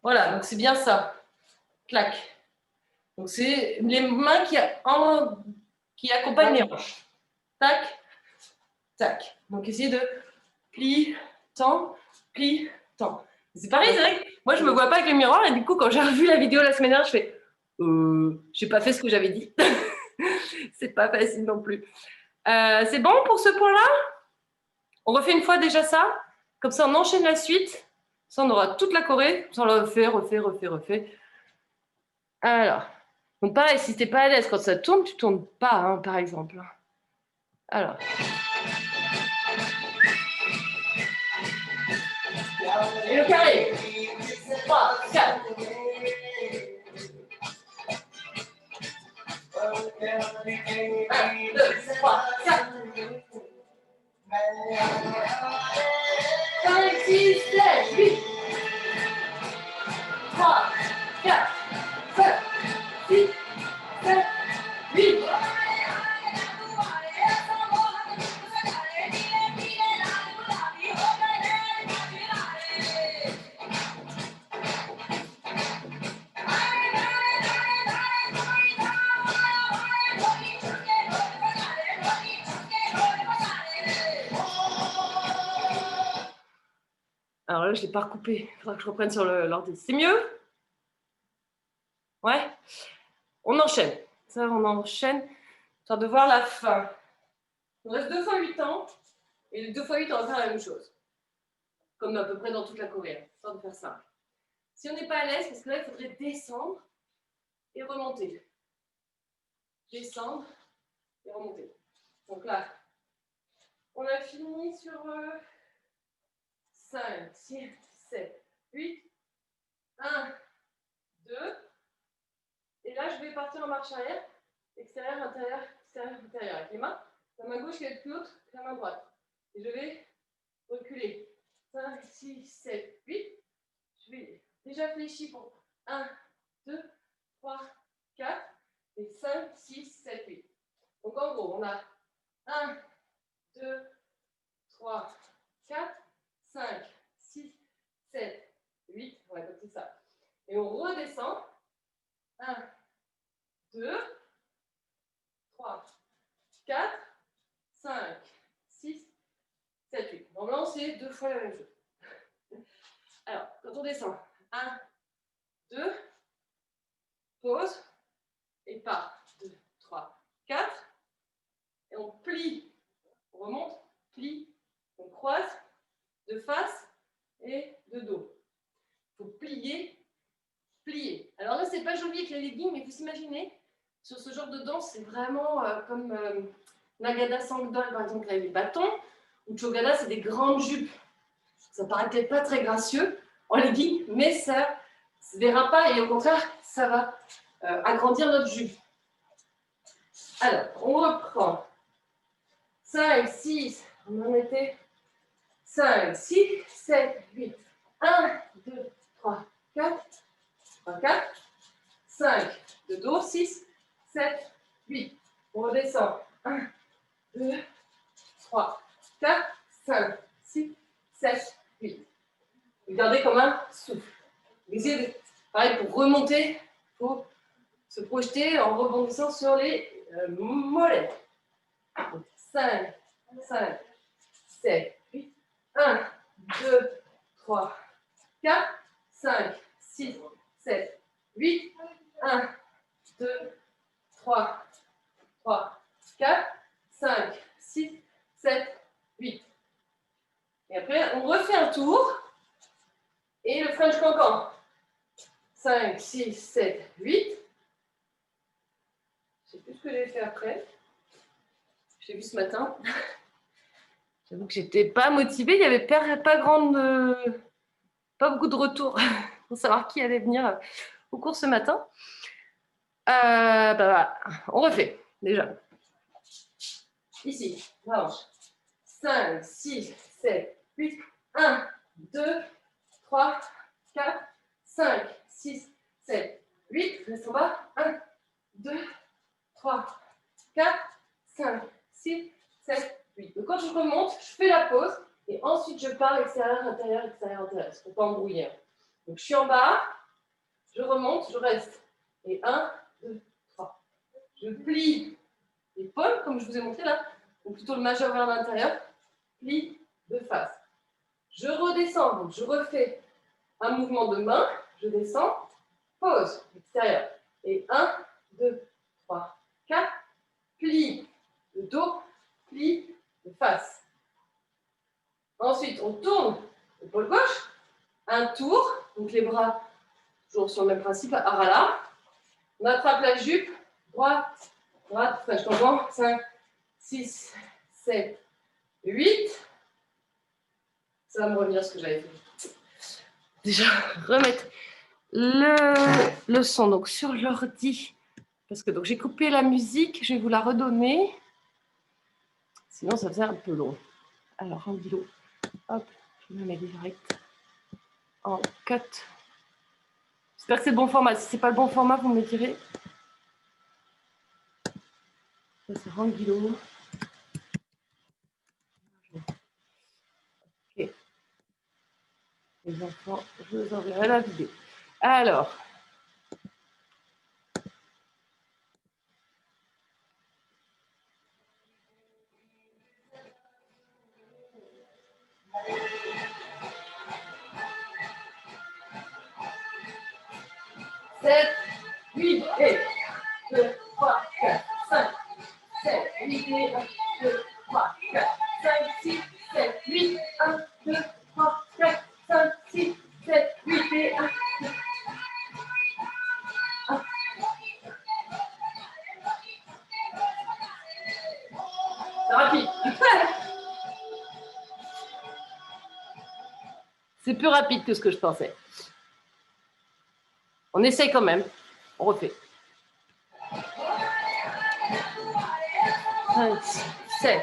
Voilà, donc c'est bien ça. Clac. Donc c'est les mains qui accompagnent les hanches. Tac, tac. Donc essayez de pli, tend, pli, tend. C'est pareil, c'est vrai que moi je me vois pas avec le miroir et du coup quand j'ai revu la vidéo la semaine dernière, je fais j'ai pas fait ce que j'avais dit. C'est pas facile non plus. C'est bon pour ce point-là? On refait une fois déjà ça. Comme ça, on enchaîne la suite. Ça, on aura toute la choré. Ça, on la refait. Alors, donc pareil, si t'es pas à l'aise quand ça tourne, tu tournes pas, hein, par exemple. Alors. Et le carré. 3, 4. 1, 2, 3, 4. 5, 6, 7, 8. 3, 4, 5, 6, 7, 8. Alors là, je ne l'ai pas recoupé. Il faudra que je reprenne sur l'ordi. C'est mieux? Ouais? On enchaîne. Ça, on enchaîne. Histoire de voir la fin. Il nous reste 2 fois 8 ans. Et les 2 fois 8, on va faire la même chose. Comme à peu près dans toute la Corée. Histoire de faire ça. Si on n'est pas à l'aise, parce que là, il faudrait descendre et remonter. Descendre et remonter. Donc là, on a fini sur 5, 6, 7, 8. 1, 2. Et là, je vais partir en marche arrière. Extérieur, intérieur, extérieur, intérieur. Avec les mains. La main gauche qui va être plus haute que la main droite. Et je vais reculer. 5, 6, 7, 8. Je vais déjà fléchir pour 1, 2, 3, 4. Et 5, 6, 7, 8. Donc en gros, on a 1, 2, 3, 4, 5, 6, 7, 8. On va comme ça. Et on redescend. 1, 2, 3, 4, 5, 6, 7, 8. Normalement, c'est 2 fois la même chose. Alors, quand on descend, 1, 2, pause, et part. 2, 3, 4. Et on plie, on remonte, plie, on croise de face et de dos. Il faut plier, plier. Alors là, c'est pas joli avec les leggings, mais il faut s'imaginer, sur ce genre de danse, c'est vraiment comme Nagada Sangdol, par exemple, avec les bâtons, ou Chogada, c'est des grandes jupes. Ça paraît peut-être pas très gracieux en legging, mais ça ne se verra pas et au contraire, ça va agrandir notre jupe. Alors, on reprend. 5, 6, on en était 5, 6, 7, 8. 1, 2, 3, 4. 3, 4. 5, de dos, 6, 7, 8. On redescend. 1, 2, 3, 4, 5, 6, 7, 8. Regardez comme un souffle. Pareil, pour remonter, il faut se projeter en rebondissant sur les mollets. 5, 5, 7, 8. 1, 2, 3, 4, 5, 6, 7, 8. 1, 2, 3, 4, 5, 6, 7, 8. Et après, on refait un tour. Et le French cancan. 5, 6, 7, 8. Je ne sais plus ce que j'ai fait après. J'ai vu ce matin. J'avoue que j'étais pas motivée. Il n'y avait pas beaucoup de retours pour savoir qui allait venir au cours ce matin. Voilà. On refait déjà. Ici, la hanche. 5, 6, 7, 8. 1, 2, 3, 4, 5, 6, 7, 8. Reste en bas. 1, 2, 3, 4, 5, 6, 7, 8. Donc quand je remonte, je fais la pause Et ensuite, je pars extérieur, intérieur, extérieur, intérieur. C'est pour pas embrouiller. Donc, je suis en bas, je remonte, je reste. Et 1, 2, 3. Je plie l'épaule, comme je vous ai montré là, ou plutôt le majeur vers l'intérieur, plie de face. Je redescends, donc je refais un mouvement de main, je descends, pause, extérieur. Et 1, 2, 3, 4, plie le dos, plie de face. Ensuite, on tourne l'épaule gauche, un tour, donc les bras toujours sur le même principe, arala. On attrape la jupe, droite, droite, enfin je comprends, 5, 6, 7, 8. Ça va me revenir ce que j'avais fait. Déjà, remettre le son donc, sur l'ordi. Parce que j'ai coupé la musique, je vais vous la redonner. Sinon, ça faisait un peu long. Alors, en kilo, hop, je me mets direct en cut. J'espère que c'est le bon format. Si ce n'est pas le bon format, vous me direz. Ça, c'est Rangilo. Ok. Les enfants, je vous enverrai la vidéo. Alors. Sept, 8, et 2, 3, 4, 5, 7, 8, et 1, 2, 3, 4, 5, 6, 7, 8, 1, 2, 3, 4, 5, 6, 7, 8, et 1, 2, 1. C'est rapide. C'est plus rapide que ce que je pensais. On essaye quand même. On refait. 5, 7.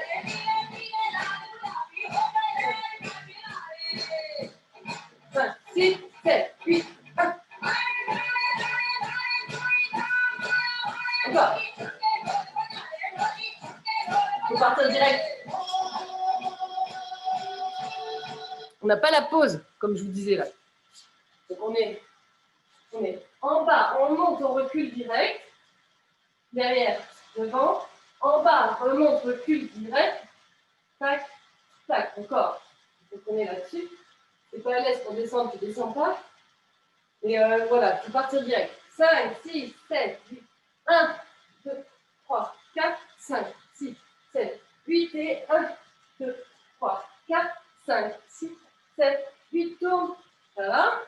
5, 6, 7, 8, 1. Encore. Il faut partir direct. On n'a pas la pause, comme je vous disais là. Donc on est en bas, on monte, on recule direct. Derrière, devant. En bas, remonte, recule direct. Tac, tac, encore. Donc on est là-dessus. C'est pas à l'aise pour descendre, tu ne descends pas. Et voilà, tu partir direct. 5, 6, 7, 8. 1, 2, 3, 4, 5, 6, 7, 8 et 1, 2, 3, 4, 5, 6, 7, 8, tourne. Voilà.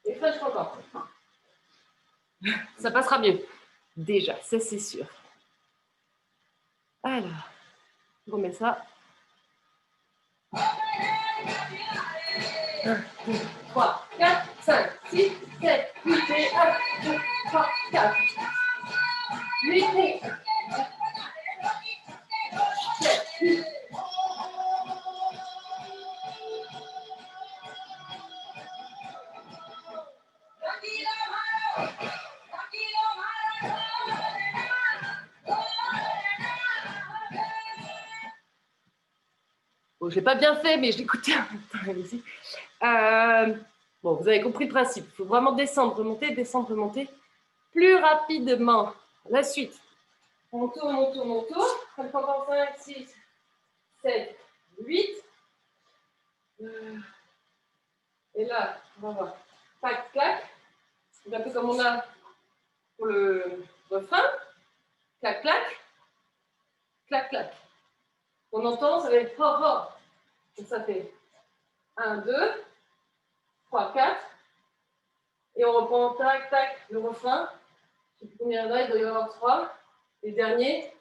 Et French encore. Ça passera mieux. Déjà, ça c'est sûr. Alors, je remets ça. 1, 2, 3, 4, 5, 6, 7, 8 et 1, 2, 3, 4. 8 et 1. 7, 8. Bon, je l'ai pas bien fait, mais je l'écoutais en même temps la musique. Bon, vous avez compris le principe. Il faut vraiment descendre, remonter, descendre, remonter plus rapidement. La suite. On tourne, on tourne, on tourne. On prend 5, 6, 7, 8. Et là, on va voir. Tac, clac. C'est un peu comme on a pour le refrain. Clac, clac. Clac, clac. On entend, ça va être fort, fort. Donc ça fait 1, 2, 3, 4. Et on reprend tac, tac, le refrain. Je ne sais plus combien il y en a, il doit y en avoir 3. Et le dernier,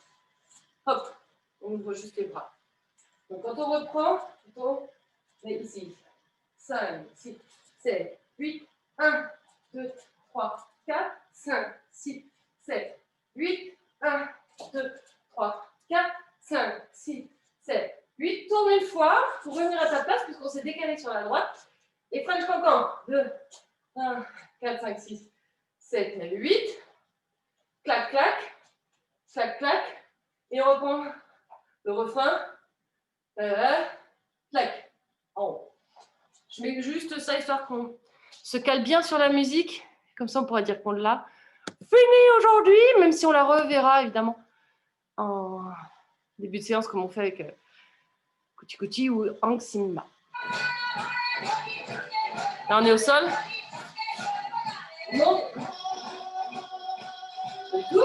hop, on ouvre juste les bras. Donc quand on reprend, on est ici. 5, 6, 7, 8, 1, 2, 3, 4, 5, 6, 7, 8, 1, 2, 3, 4, 5, 6, 7, 8. Tourne une fois pour revenir à ta place puisqu'on s'est décalé sur la droite. Et French cancan. 2, 1, 4, 5, 6, 7, 8. Clac, clac. Clac, clac. Et on reprend le refrain. Clac. Je mets juste ça, histoire qu'on se cale bien sur la musique. Comme ça, on pourra dire qu'on l'a fini aujourd'hui, même si on la reverra, évidemment, en début de séance, comme on fait avec Kuti Kuti ou Hang Simba. Là, on est au sol. Non. Tout.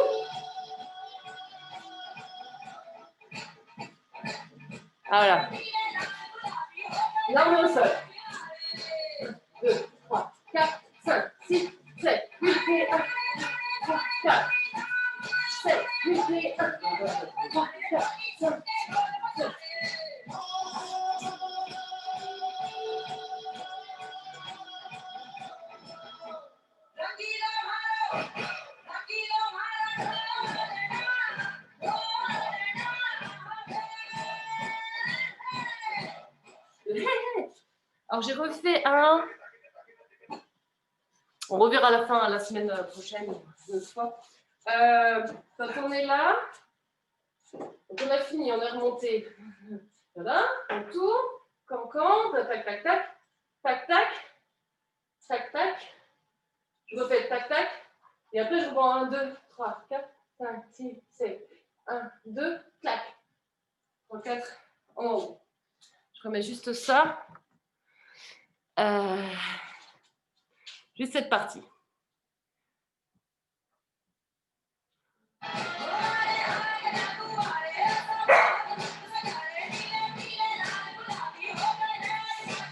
Voilà. Là, on est au sol. 1, 2, 3, 4, 5, 6, 7, 8 et 1, 3, 4, 7, 8 et 1, 3, 4, 5, 7. Alors, j'ai refait un. On reverra la fin la semaine prochaine, une autre fois. Quand on est là, donc on a fini, on est remonté. Voilà, on tourne, cancan, tac, tac, tac, tac, tac, tac, tac. Je refais tac, tac. Et après, je prends 1, 2, 3, 4, 5, 6, 7. 1, 2, clac. 3, 4, en haut. Je remets juste ça. Juste cette partie.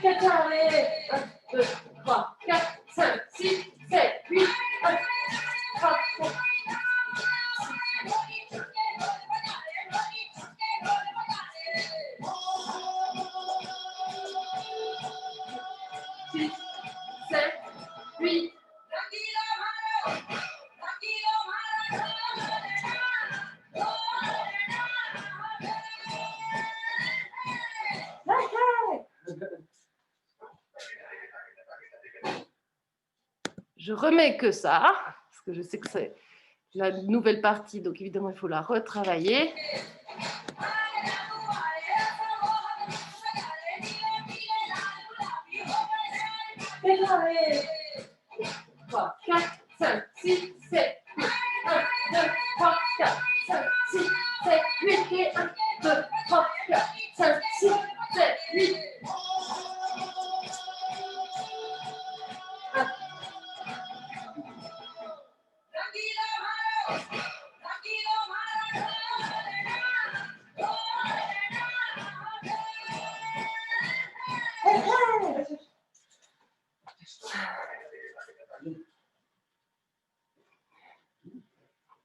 Allez, 1, 2, 3, 4, 5, 6, 7, 8, 1, 3, 4, 6, 7, 8. Je remets que ça, parce que je sais que c'est la nouvelle partie, donc évidemment, il faut la retravailler. Allez, 3, 4, 5, 6, 7, 8. 1, 2, 3, 4, 5, 6, 7, 8. Et 1, 2, 3, 4, 5, 6, 7, 8.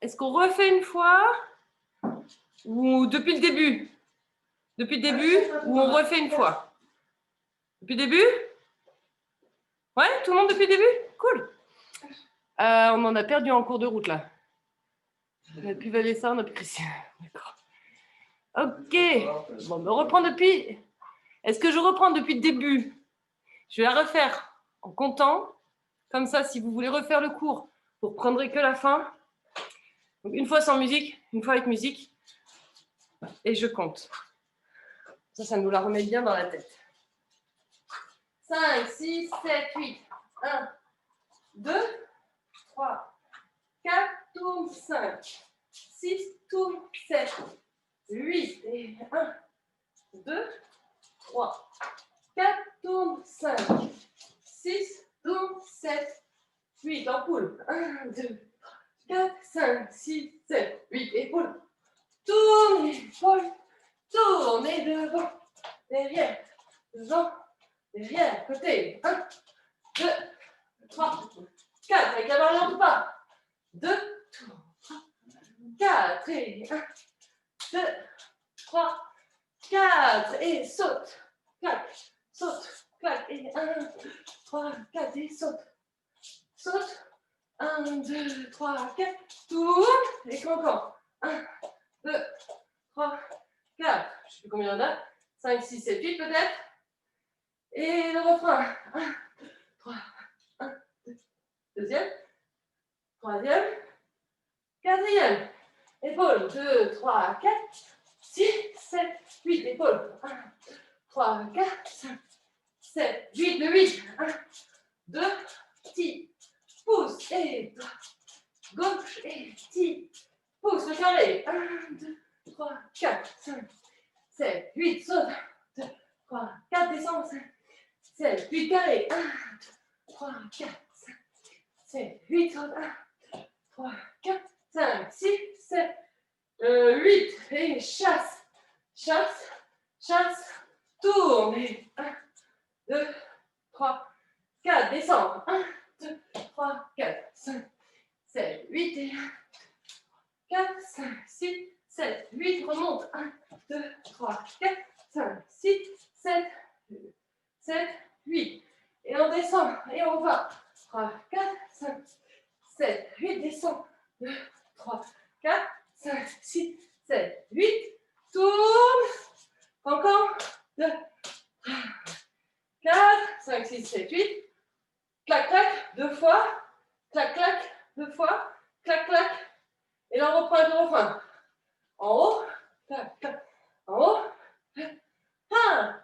Est-ce qu'on refait une fois ou depuis le début? Depuis le début ou on refait une fois? Depuis le début? Ouais, tout le monde depuis le début? Cool. On en a perdu en cours de route là. On a pu Valessa, on a pu Christian. D'accord. Ok. Bon, on reprend depuis. Est-ce que je reprends depuis le début? Je vais la refaire en comptant. Comme ça, si vous voulez refaire le cours, vous ne reprendrez que la fin. Donc, une fois sans musique, une fois avec musique. Et je compte. Ça nous la remet bien dans la tête. 5, 6, 7, 8. 1, 2, 3, 4, tourne, 5, 6, tourne, 7, 8. Et 1, 2, 3, 4, tourne, 5, 6, tourne, 7, 8. En poule. 1, 2, 4, 5, 6, 7, 8. Et poule. Tourne, épaule. Tourne et devant. Derrière. Devant. Derrière. Côté. 1, 2, 3, 4. Avec la variante ou pas. 2, 3, 4. Et 1, 2, 3, 4. Et saute. Clac. Saute. Clac. Et 1, 3, 4. Et saute. Saute. 1, 2, 3, 4. Tourne. Et cancan. 1, 2, 3, 4. Je sais plus combien il y en a. 5, 6, 7, 8 peut-être. Et le refrain. 1, 3, 1, 2. Deuxième. Troisième. Quatrième. Épaule. 2, 3, 4. 6, 7, 8. Épaule. 1, 3, 4, 5, 7, 8, le 8. 1, 2, tire, pousse et gauche et tire, pousse le carré. 1, 2, 3, 4, 5, 7, 8, saute. 2, 3, 4, descend. 5, 7, 8, carré. 1, 2, 3, 4, 5, 7, 8, saute. 1, 2, 3, 4, 5, 6, 7, 8. Et chasse, chasse, chasse, tourne. Et 1, 2, 3, 4, descend. 1, 2, 3, 4, 5, 7, 8 et 4, 5, 6, 7, 8, remonte. 1, 2, 3, 4, 5, 6, 7, 7, 8. Et on descend et on va. 3, 4, 5, 7, 8, descend. 2, 3, 4, 5, 6, 7, 8. Tourne. Encore. 2, 4, 5, 6, 7, 8. Clac, clac, 2 fois. Clac, clac, 2 fois. Clac, clac. Et là, on reprend le refrain. En haut. Clac, clac. En haut. 1.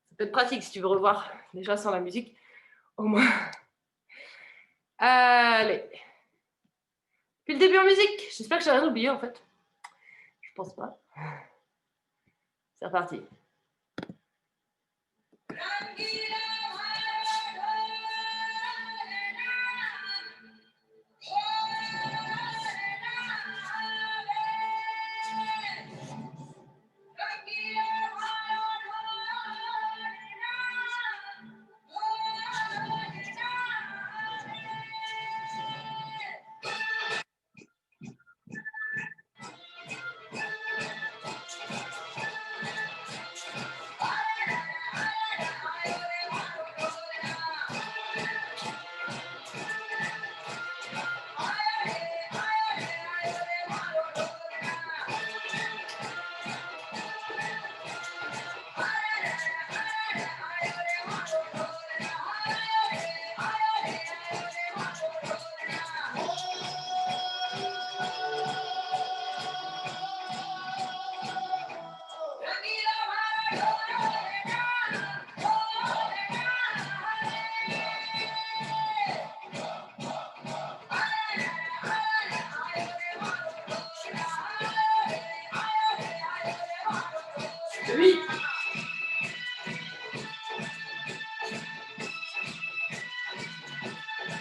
Ça peut être pratique si tu veux revoir déjà sans la musique. Au moins. Allez. Puis le début en musique. J'espère que j'ai rien oublié en fait. Je pense pas. C'est reparti. Oui.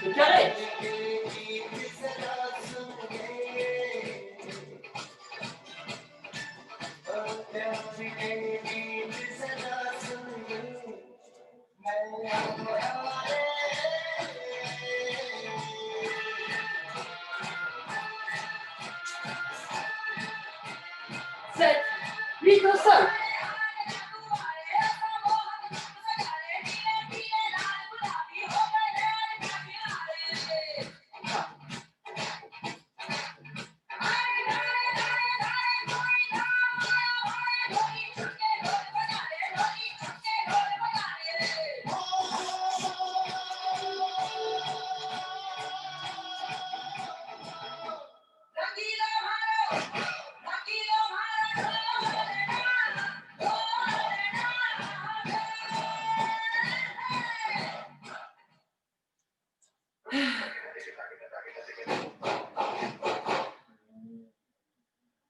Le carré. Sept, 8 au sol.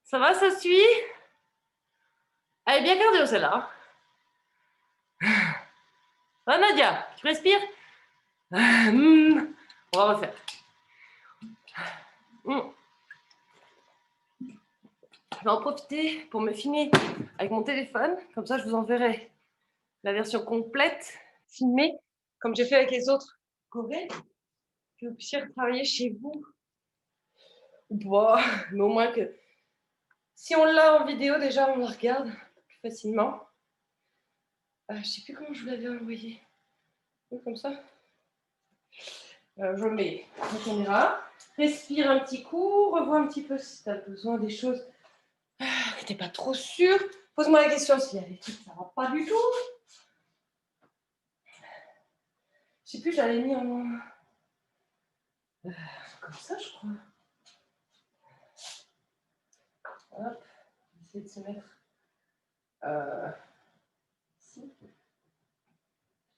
Ça va, ça suit? Elle est bien cardio celle-là. Ah, Nadia, tu respires? On va refaire. Je vais en profiter pour me filmer avec mon téléphone. Comme ça, je vous enverrai la version complète, filmée, comme j'ai fait avec les autres chorés, que vous puissiez travailler chez vous. Ou pas, mais au moins que si on l'a en vidéo, déjà, on la regarde plus facilement. Je ne sais plus comment je vous l'avais envoyé. Comme ça. Je mets la caméra. Respire un petit coup. Revois un petit peu si tu as besoin des choses que tu n'es pas trop sûr. Pose-moi la question s'il y a des trucs que ça ne va pas du tout. Je sais plus, j'avais mis en... comme ça, je crois. Hop, essayer de se mettre ici.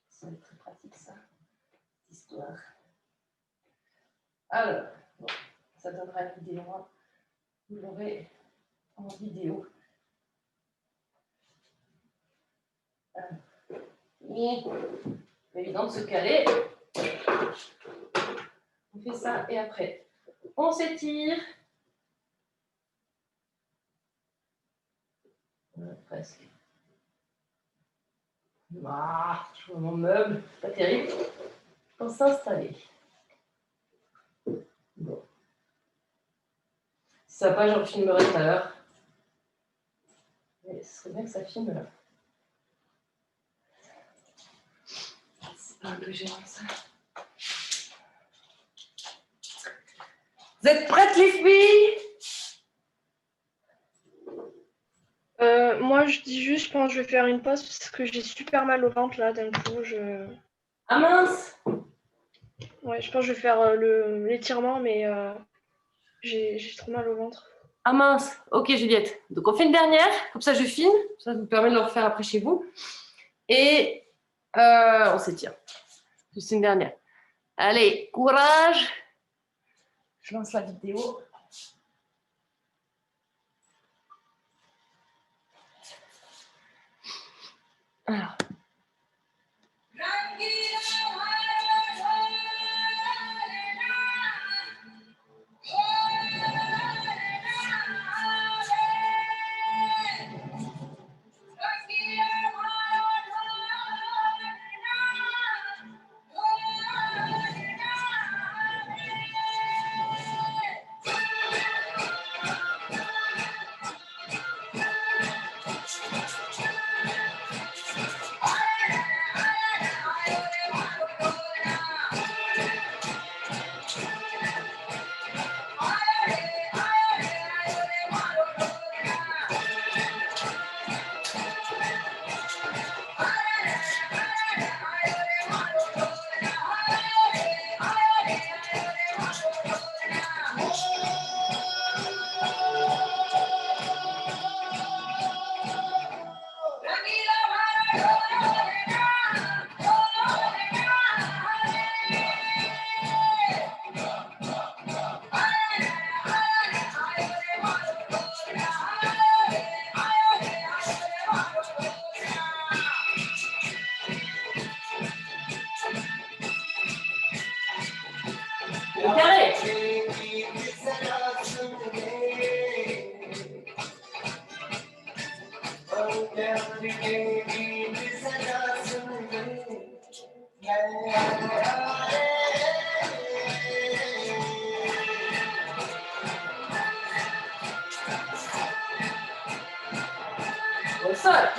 Ça va être très pratique, ça. Histoire. Alors, bon, ça donnera une vidéo. Hein. Vous l'aurez en vidéo. C'est évident de se caler. On fait ça et après, on s'étire. Presque. Ah, je vois mon meuble, pas terrible. On s'installer. Bon. Si ça va pas, je refilmerai tout à l'heure. Mais ce serait bien que ça filme là. C'est pas un peu gênant ça. Vous êtes prêtes les filles? Moi, je dis juste, je pense que je vais faire une pause parce que j'ai super mal au ventre là d'un coup. Ah mince! Ouais, je pense que je vais faire l'étirement, mais j'ai trop mal au ventre. Ah mince! Ok Juliette. Donc on fait une dernière, comme ça je filme, ça vous permet de le refaire après chez vous. Et on s'étire. Juste une dernière. Allez, courage! Je lance la vidéo. Alors. Au sol.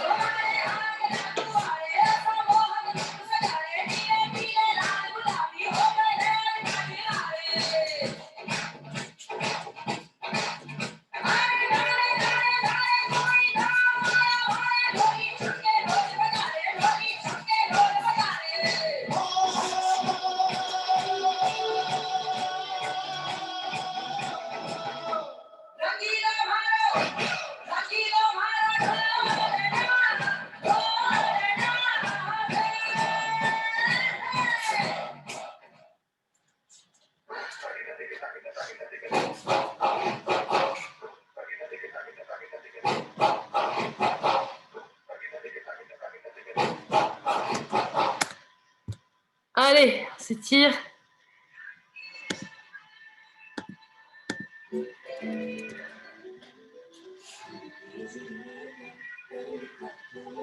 Allez, on s'étire.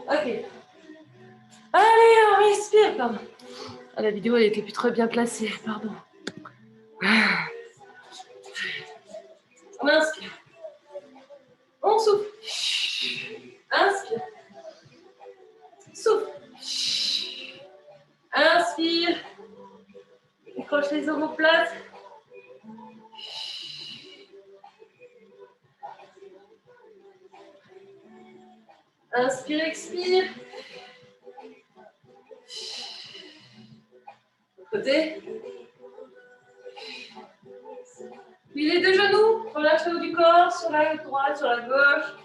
Ok. Allez, on respire. Pardon. Ah, la vidéo, elle était plus très bien placée. Pardon. On inspire. On souffle. Inspire. Souffle. Inspire. Décroche les omoplates. Inspire, expire. Côté. Puis les deux genoux, relâche le haut du corps, sur la droite, sur la gauche.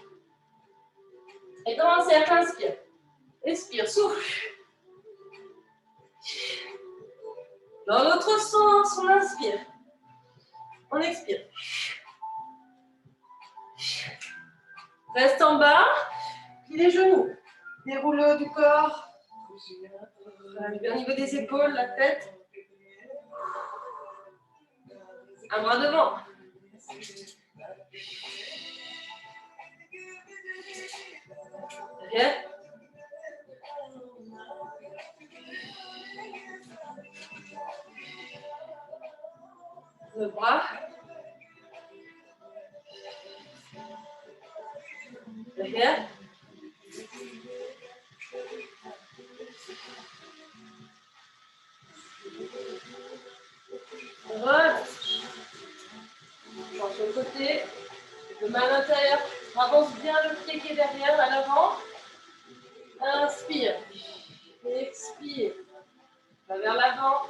Et commencez à inspire. Expire, souffle. Dans l'autre sens, on inspire. On expire. Reste en bas. Plie les genoux. Déroule le haut du corps. Bien au niveau des épaules, la tête. Un bras devant. Derrière. Le bras. Derrière. Relâche. Change de côté. Le main à l'intérieur. Avance bien le pied qui est derrière, à l'avant. Inspire. Expire. Va vers l'avant.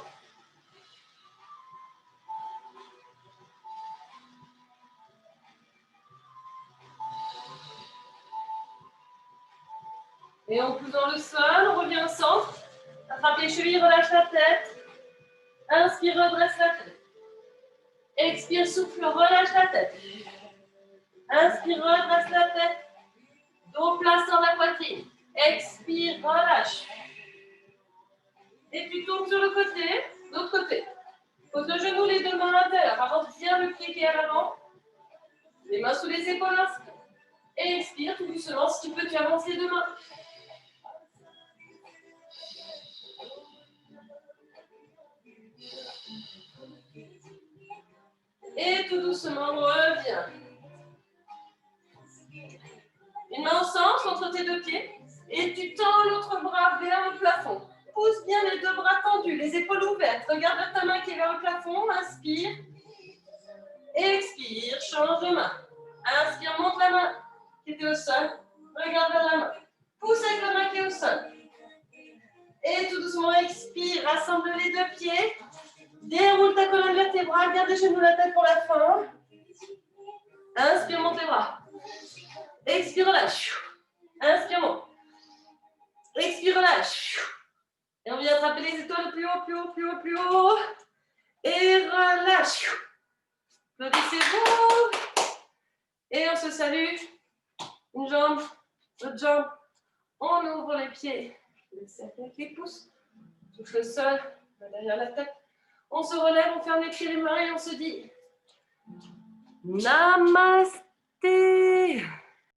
Et on pousse dans le sol, on revient au centre. Attrape les chevilles, relâche la tête. Inspire, redresse la tête. Expire, souffle, relâche la tête. Inspire, redresse la tête. Dos place sur la poitrine. Expire, relâche. Et tu tournes sur le côté, l'autre côté. Pose le genou, les deux mains à l'intérieur. Avance bien le pied qui est à l'avant. Les mains sous les épaules, inspire. Et expire tout doucement. Si tu peux, tu avances les deux mains. Et tout doucement, reviens. Une main au centre entre tes deux pieds. Et tu tends l'autre bras vers le plafond. Pousse bien les deux bras tendus, les épaules ouvertes. Regarde vers ta main qui est vers le plafond. Inspire. Expire. Change de main. Inspire, monte la main qui était au sol. Regarde vers la main. Pousse avec la main qui est au sol. Et tout doucement, expire. Rassemble les deux pieds. Déroule ta colonne vertébrale. Garde les genoux, la tête pour la fin. Inspire, monte les bras. Expire, relâche. Inspire, monte. Expire, relâche. Et on vient attraper les étoiles plus haut, plus haut, plus haut, plus haut. Et relâche. Applaudissez-vous. Et on se salue. Une jambe, l'autre jambe. On ouvre les pieds. Le cercle avec les pouces. Touche le sol, derrière la tête. On se relève, on ferme les pieds, les mains et on se dit Namasté.